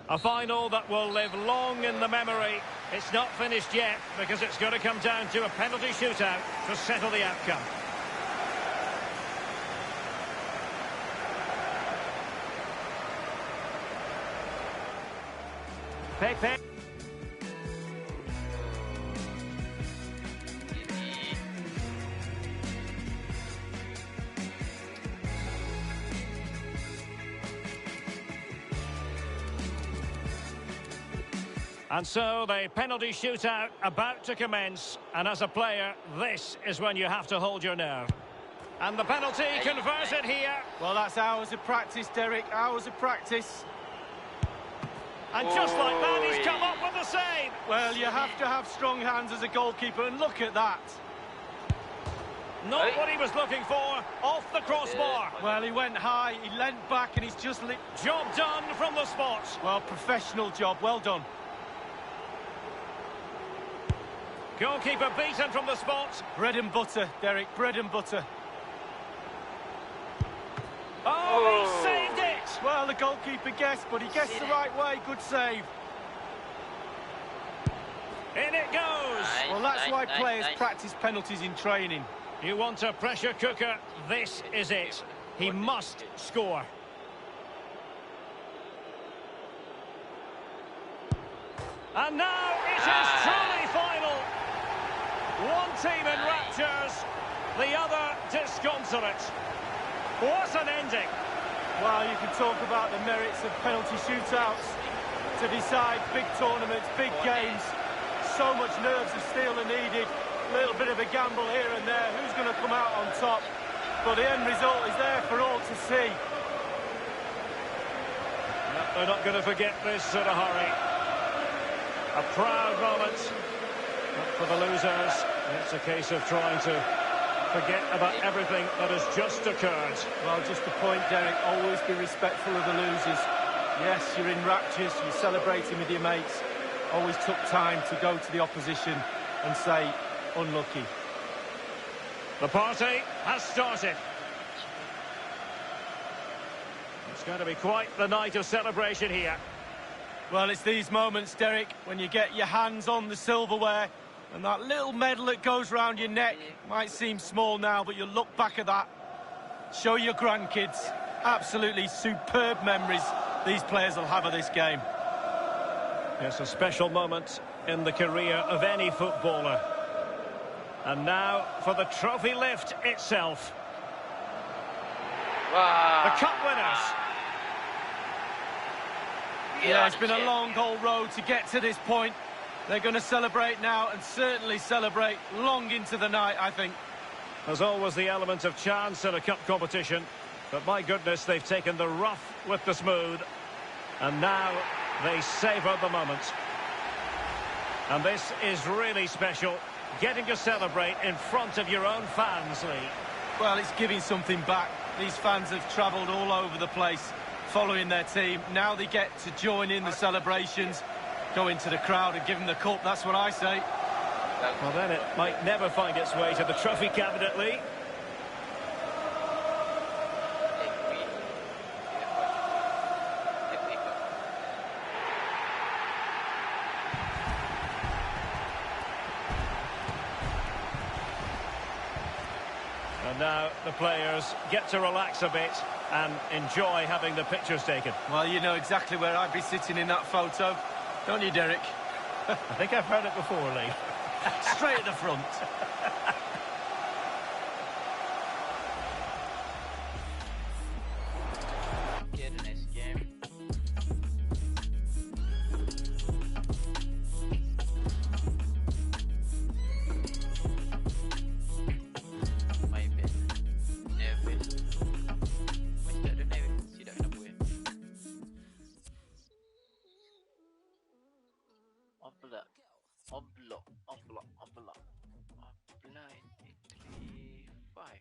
Speaker 1: A final that will live long in the memory. It's not finished yet, because it's going to come down to a penalty shootout to settle the outcome. Pepe. And so the penalty shootout about to commence, and as a player, this is when you have to hold your nerve. And the penalty converted here.
Speaker 2: Well, that's hours of practice, Derek, hours of practice.
Speaker 1: And just like that, he's come up with the save.
Speaker 2: Well, you have to have strong hands as a goalkeeper, and look at that.
Speaker 1: Not what he was looking for, off the crossbar.
Speaker 2: Well, he went high, he leant back, and he's just...
Speaker 1: Job done from the spot.
Speaker 2: Well, professional job, well done.
Speaker 1: Goalkeeper beaten from the spot.
Speaker 2: Bread and butter, Derek, bread and butter.
Speaker 1: Oh, he saved it!
Speaker 2: Well, the goalkeeper guessed, but he guessed the right way. Good save.
Speaker 1: In it goes!
Speaker 2: Well, that's why players practice penalties in training.
Speaker 1: You want a pressure cooker? This is it. He must score. And now it is truly final. One team in raptures, the other disconsolate. What an ending.
Speaker 2: Well, you can talk about the merits of penalty shootouts to decide big tournaments, big games. So much nerves of steel are needed. A little bit of a gamble here and there. Who's going to come out on top? But the end result is there for all to see.
Speaker 1: No, they're not going to forget this in a hurry. A proud moment. But for the losers, it's a case of trying to forget about everything that has just occurred.
Speaker 2: Well, just a point, Derek. Always be respectful of the losers. Yes, you're in raptures. You're celebrating with your mates. Always took time to go to the opposition and say, unlucky.
Speaker 1: The party has started. It's going to be quite the night of celebration here.
Speaker 2: Well, it's these moments, Derek, when you get your hands on the silverware and that little medal that goes round your neck might seem small now, but you look back at that, show your grandkids. Absolutely superb memories these players will have of this game.
Speaker 1: It's a special moment in the career of any footballer. And now for the trophy lift itself.
Speaker 3: Wow.
Speaker 1: The cup winners.
Speaker 2: Yeah, it's been a long, whole road to get to this point. They're going to celebrate now and certainly celebrate long into the night, I think.
Speaker 1: There's always the element of chance in a cup competition. But my goodness, they've taken the rough with the smooth. And now they savour the moment. And this is really special. Getting to celebrate in front of your own fans, Lee.
Speaker 2: Well, it's giving something back. These fans have travelled all over the place following their team. Now they get to join in the celebrations, go into the crowd and give them the cup. That's what I say.
Speaker 1: Well, then it might never find its way to the trophy cabinet, Lee. And now the players get to relax a bit and enjoy having the pictures taken.
Speaker 2: Well, you know exactly where I'd be sitting in that photo, don't you, Derek?
Speaker 1: I think I've heard it before, Lee.
Speaker 2: Straight at the front.
Speaker 3: Get the next game. My bad. Neville. Masih tak ada Neville. Tidak kena buat. Oblak. Oblak. Oblak. Oblak. Oblak. 835.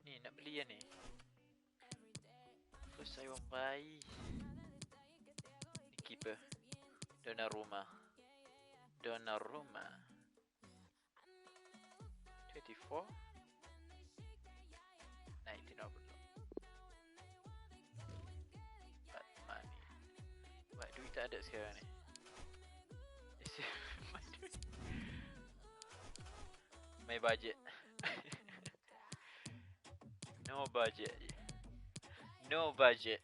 Speaker 3: Ni nak beli kan ni. First saya orang bayi. Ni keeper. Donnarumma. 24. 19 overload. But money. Buat duit tak ada sekarang ni. My budget. No budget. No budget. No budget.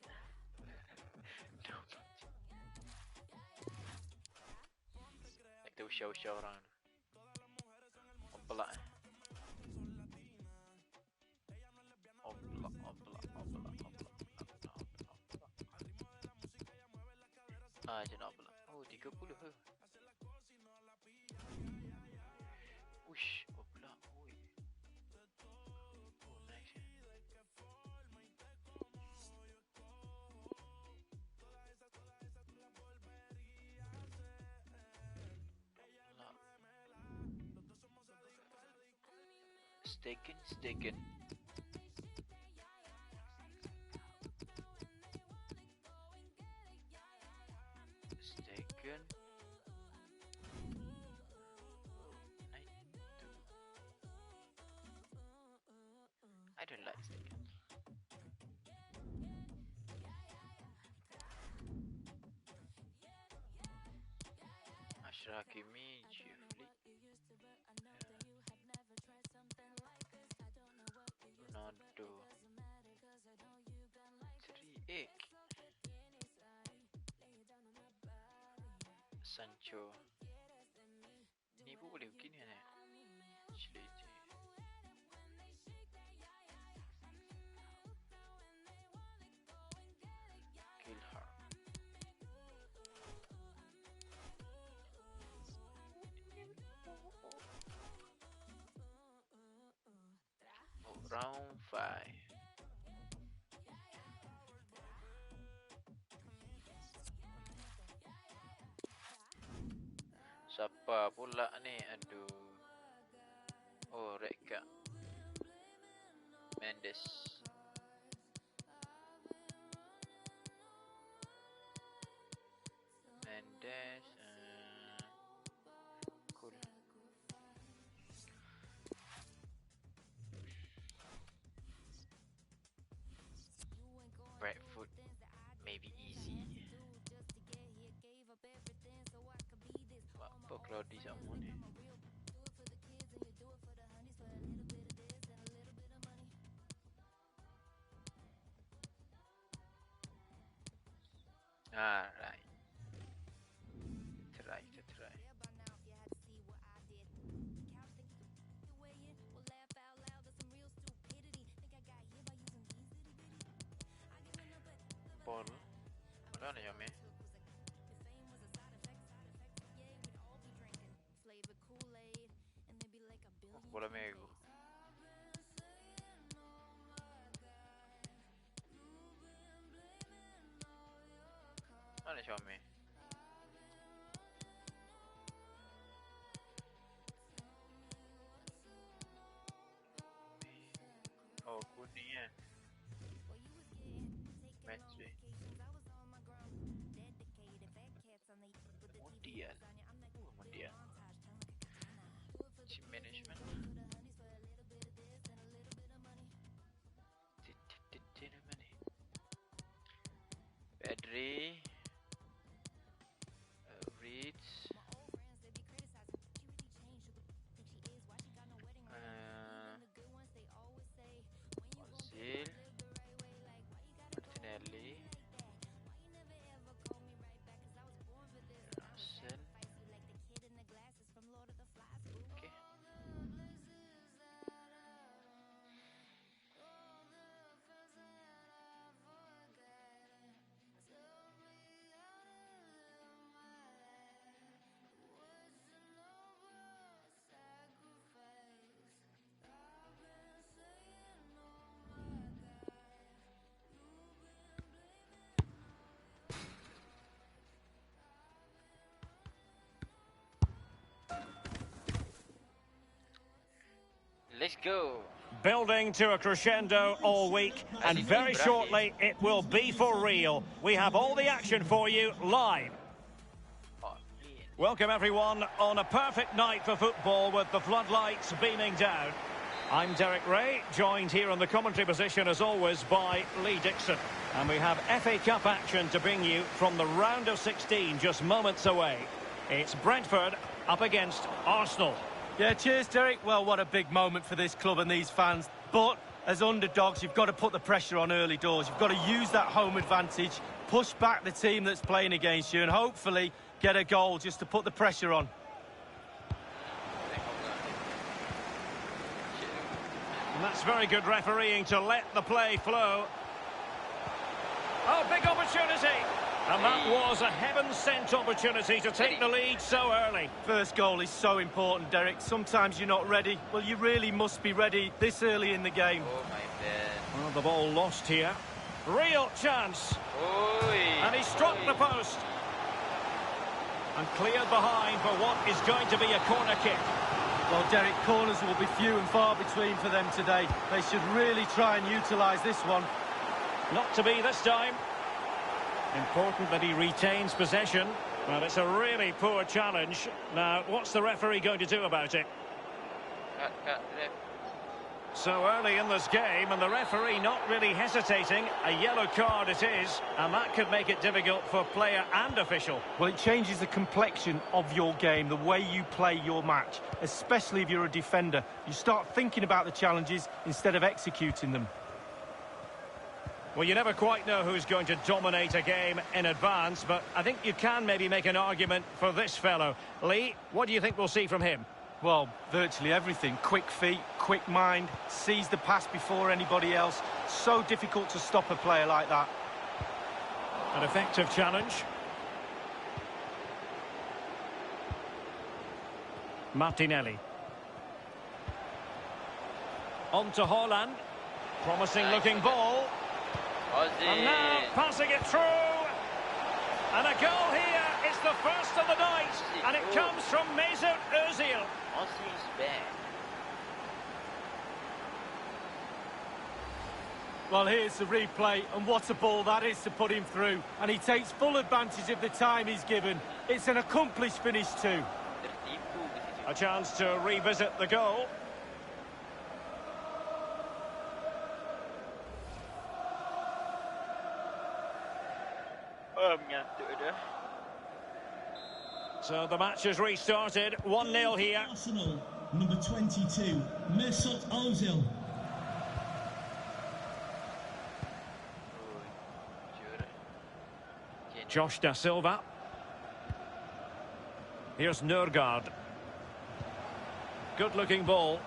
Speaker 3: Like tu usah-usah orang tu. Oblak. Ah, je nak oblak. Oh, 30 ke? Uish, oblak. Oi. Oh, nice. Staken. Staken. ada like sedikit. Ashraf Hakimi, Jeffrey, Ronaldo, Cerear, Sancho. Ni pun boleh begini ni. Celece. Kilhar. Oh, round 5. Siapa pula ni? Aduh. Oh, Reka. Mendes. Cool. Bradford. Maybe easy. Apa Claudia sama ni? Alright. Try. Paul. Mana ni Jami? Oh, bola megu. Mana Jami? Oh, kuning ya. Matri. Kemudian. Team management. Pedri. Reeds. Ozil. Martinelli. Russell. Okay. Let's go.
Speaker 1: Building to a crescendo all week, and very shortly it will be for real. We have all the action for you live. Welcome everyone on a perfect night for football with the floodlights beaming down. I'm Derek Ray, joined here on the commentary position as always by Lee Dixon. And we have FA Cup action to bring you from the round of 16 just moments away. It's Brentford up against Arsenal.
Speaker 2: Yeah, cheers, Derek. Well, what a big moment for this club and these fans. But as underdogs, you've got to put the pressure on early doors. You've got to use that home advantage, push back the team that's playing against you, and hopefully get a goal just to put the pressure on.
Speaker 1: And that's very good refereeing to let the play flow. Oh, big opportunity. And that was a heaven-sent opportunity to take the lead so early.
Speaker 2: First goal is so important, Derek. Sometimes you're not ready. Well, you really must be ready this early in the game.
Speaker 3: Oh, my bad.
Speaker 1: Well, the ball lost here. Real chance. And he struck the post. And cleared behind for what is going to be a corner kick.
Speaker 2: Well, Derek, corners will be few and far between for them today. They should really try and utilise this one.
Speaker 1: Not to be this time. Important that he retains possession. Well, it's a really poor challenge. Now, what's the referee going to do about it?
Speaker 3: Cut, ref.
Speaker 1: So early in this game, and the referee not really hesitating. A yellow card it is, and that could make it difficult for player and official.
Speaker 2: Well, it changes the complexion of your game, the way you play your match, especially if you're a defender. You start thinking about the challenges instead of executing them.
Speaker 1: Well, you never quite know who's going to dominate a game in advance, but I think you can maybe make an argument for this fellow. Lee, what do you think we'll see from him?
Speaker 2: Well, virtually everything. Quick feet, quick mind, sees the pass before anybody else. So difficult to stop a player like that.
Speaker 1: An effective challenge. Martinelli. On to Haaland. Promising looking ball. And now passing it through. And a goal here. It's the first of the night. And it comes from Mesut Ozil.
Speaker 3: Ozil's back.
Speaker 2: Well, here's the replay, and what a ball that is to put him through. And he takes full advantage of the time he's given. It's an accomplished finish too.
Speaker 1: A chance to revisit the goal.
Speaker 3: Mengantuk dah.
Speaker 1: So the match has restarted. 1-0 here.
Speaker 4: Arsenal, number 22, Mesut Ozil.
Speaker 1: Josh Da Silva. Here's Nørgaard. Good looking ball.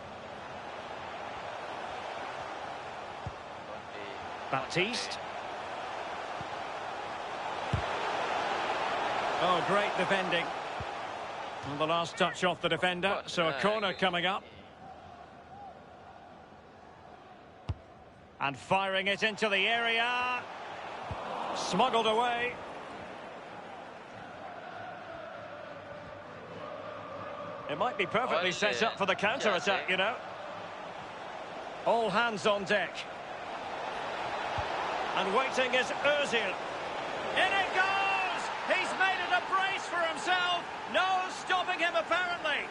Speaker 1: Baptiste. Oh, great defending. And the last touch off the defender, so a corner coming up. And firing it into the area. Smuggled away. It might be perfectly set up for the counter-attack, you know. All hands on deck. And waiting is Ozil. In it goes! He's made it a brace for himself. No stopping him, apparently.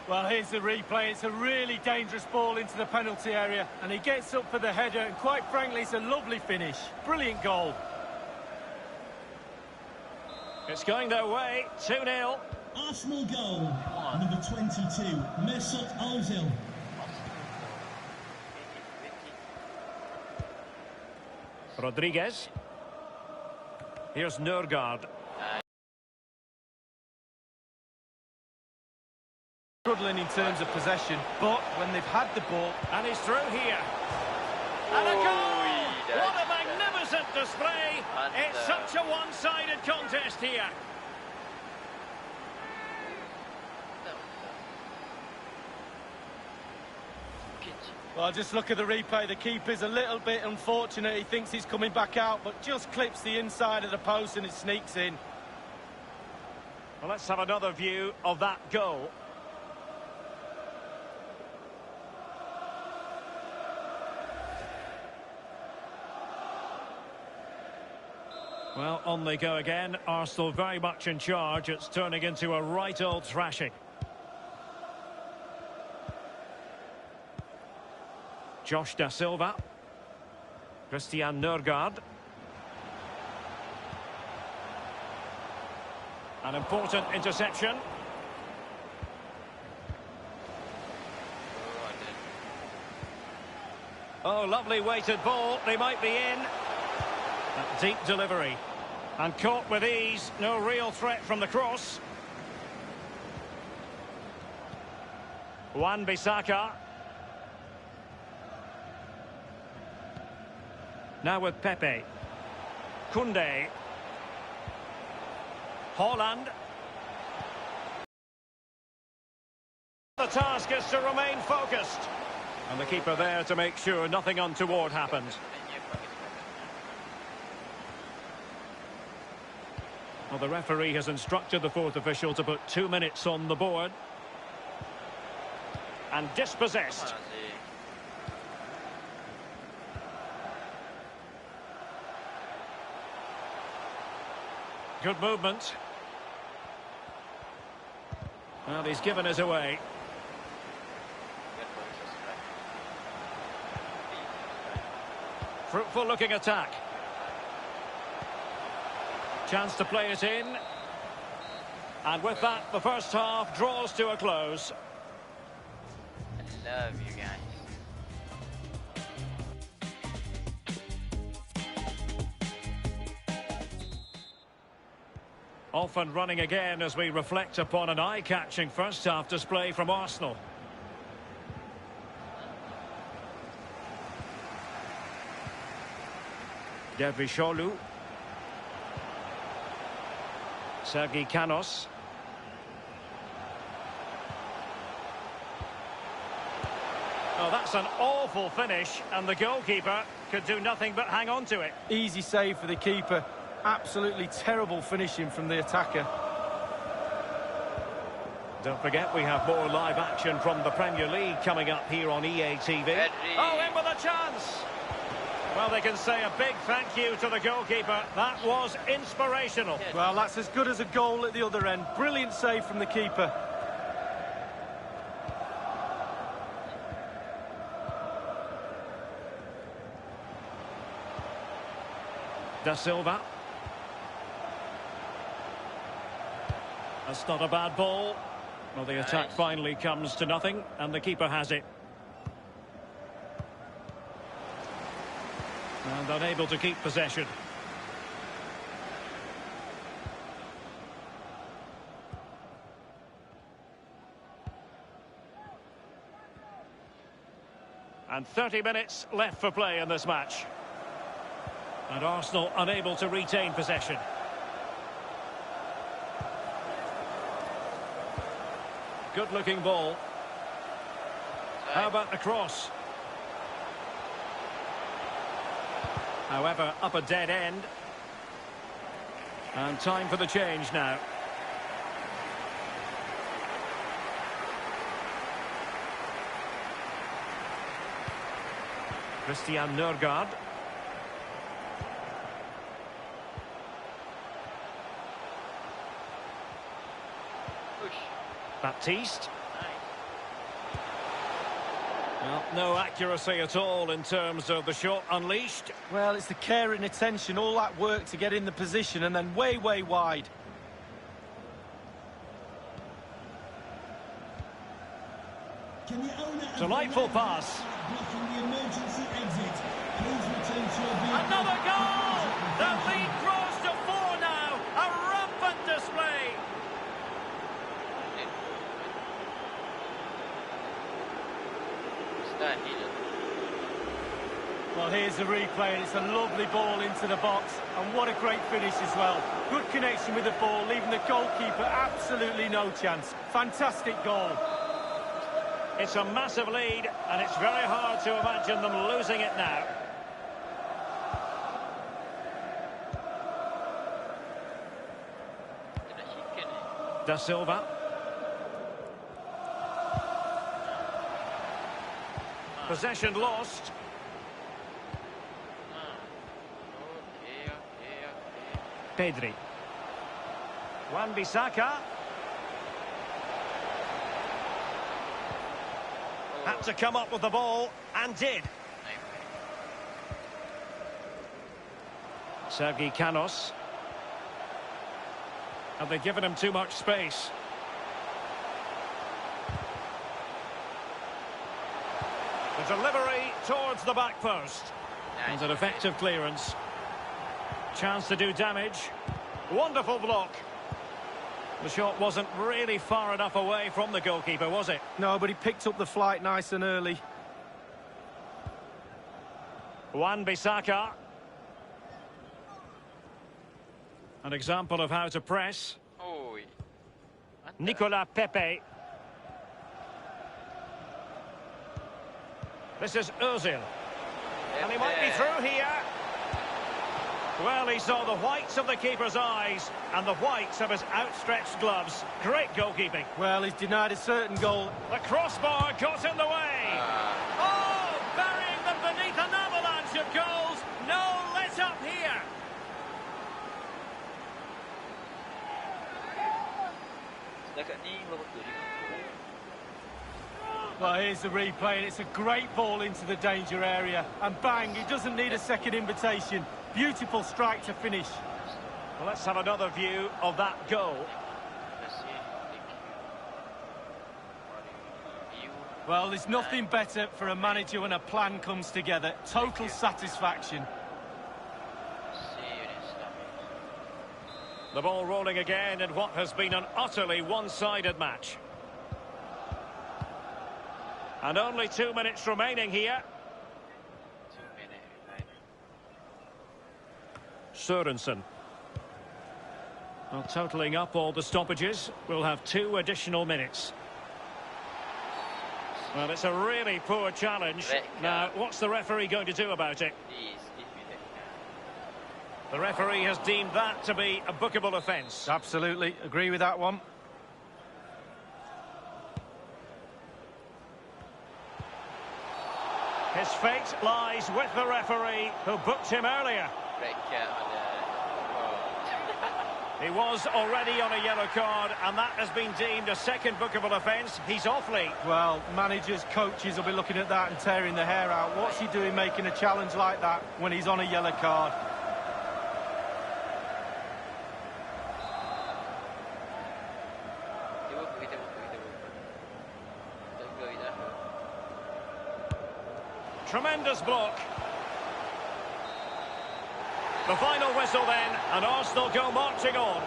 Speaker 2: Well, here's the replay. It's a really dangerous ball into the penalty area, and he gets up for the header, and quite frankly, it's a lovely finish. Brilliant goal.
Speaker 1: It's going their way. 2-0.
Speaker 4: Arsenal goal, number 22, Mesut Ozil.
Speaker 1: Rodriguez. Here's Nørgaard.
Speaker 2: Struggling in terms of possession, but when they've had the ball...
Speaker 1: And he's through here. And a goal! What a magnificent display! It's such a one-sided contest here.
Speaker 2: Well, just look at the replay. The keeper's a little bit unfortunate. He thinks he's coming back out, but just clips the inside of the post and it sneaks in.
Speaker 1: Well, let's have another view of that goal. Well, on they go again. Arsenal very much in charge. It's turning into a right old thrashing. Josh Da Silva. Christian Nørgaard. An important interception. Oh, lovely weighted ball. They might be in. That deep delivery. And caught with ease. No real threat from the cross. Wan-Bissaka. Now with Pepe. Koundé. Haaland. The task is to remain focused. And the keeper there to make sure nothing untoward happens. Well, the referee has instructed the fourth official to put 2 minutes on the board. And dispossessed. Good movement. Well, he's given us away. Fruitful looking attack. Chance to play it in. And with that, the first half draws to a close.
Speaker 3: I love you guys.
Speaker 1: Off and running again as we reflect upon an eye-catching first half display from Arsenal. Dervishoglu. Sergi Canos. Oh, that's an awful finish, and the goalkeeper could do nothing but hang on to it.
Speaker 2: Easy save for the keeper. Absolutely terrible finishing from the attacker.
Speaker 1: Don't forget, we have more live action from the Premier League coming up here on EA TV. Oh, in with a chance! Well, they can say a big thank you to the goalkeeper. That was inspirational.
Speaker 2: Well, that's as good as a goal at the other end. Brilliant save from the keeper.
Speaker 1: Da Silva. That's not a bad ball. Well, the attack finally comes to nothing, and the keeper has it. And unable to keep possession. And 30 minutes left for play in this match. And Arsenal unable to retain possession. Good-looking ball. How about the cross? However, up a dead end. And time for the change now. Christian Nørgaard. Baptiste. Well, no accuracy at all in terms of the shot unleashed.
Speaker 2: Well, it's the care and attention, all that work to get in the position and then way, way wide.
Speaker 1: Delightful pass.
Speaker 4: Blocking the emergency exit. Please return to your vehicle.
Speaker 1: Another goal! The lead grows to 4 now. A rampant display.
Speaker 2: Well, here's the replay, and it's a lovely ball into the box, and what a great finish as well. Good connection with the ball, leaving the goalkeeper absolutely no chance. Fantastic goal.
Speaker 1: It's a massive lead, and it's very hard to imagine them losing it now. Da Silva. Possession lost. Pedri. Wan-Bissaka. Had to come up with the ball, and did. Sergi Canos. Have they given him too much space? The delivery towards the back post. And an effective clearance. Chance to do damage. Wonderful block. The shot wasn't really far enough away from the goalkeeper, was it?
Speaker 2: No, but he picked up the flight nice and early.
Speaker 1: Wan-Bissaka. An example of how to press. Nicolas Pepe. This is Ozil. And he might be through here. Well, he saw the whites of the keeper's eyes and the whites of his outstretched gloves. Great goalkeeping.
Speaker 2: Well, he's denied a certain goal.
Speaker 1: The crossbar got in the way. Oh, burying them beneath an avalanche of goals. No let up here.
Speaker 3: agak ni betul juga.
Speaker 2: Well, here's the replay, and it's a great ball into the danger area. And bang, he doesn't need a second invitation. Beautiful strike to finish.
Speaker 1: Well, let's have another view of that goal.
Speaker 2: Well, there's nothing better for a manager when a plan comes together. Total satisfaction.
Speaker 1: The ball rolling again in what has been an utterly one-sided match. And only 2 minutes remaining here.
Speaker 3: 2 minutes remaining.
Speaker 1: Sørensen. Well, totalling up all the stoppages, we'll have 2 additional minutes. Well, it's a really poor challenge. Now, what's the referee going to do about it?
Speaker 3: Please, give me that.
Speaker 1: The referee has deemed that to be a bookable offence.
Speaker 2: Absolutely, agree with that one.
Speaker 1: His fate lies with the referee who booked him earlier.
Speaker 3: Red card on the...
Speaker 1: He was already on a yellow card, and that has been deemed a second bookable offence. He's off league.
Speaker 2: Well, managers, coaches will be looking at that and tearing their hair out. What's he doing making a challenge like that when he's on a yellow card?
Speaker 1: Tremendous block. The final whistle then, and Arsenal go marching on.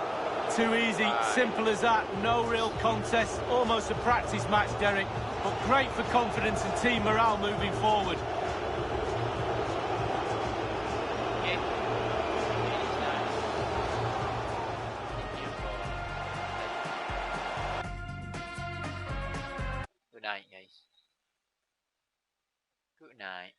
Speaker 2: Too easy, simple as that. No real contest, almost a practice match, Derek. But great for confidence and team morale moving forward.
Speaker 3: Good night, guys. Good night.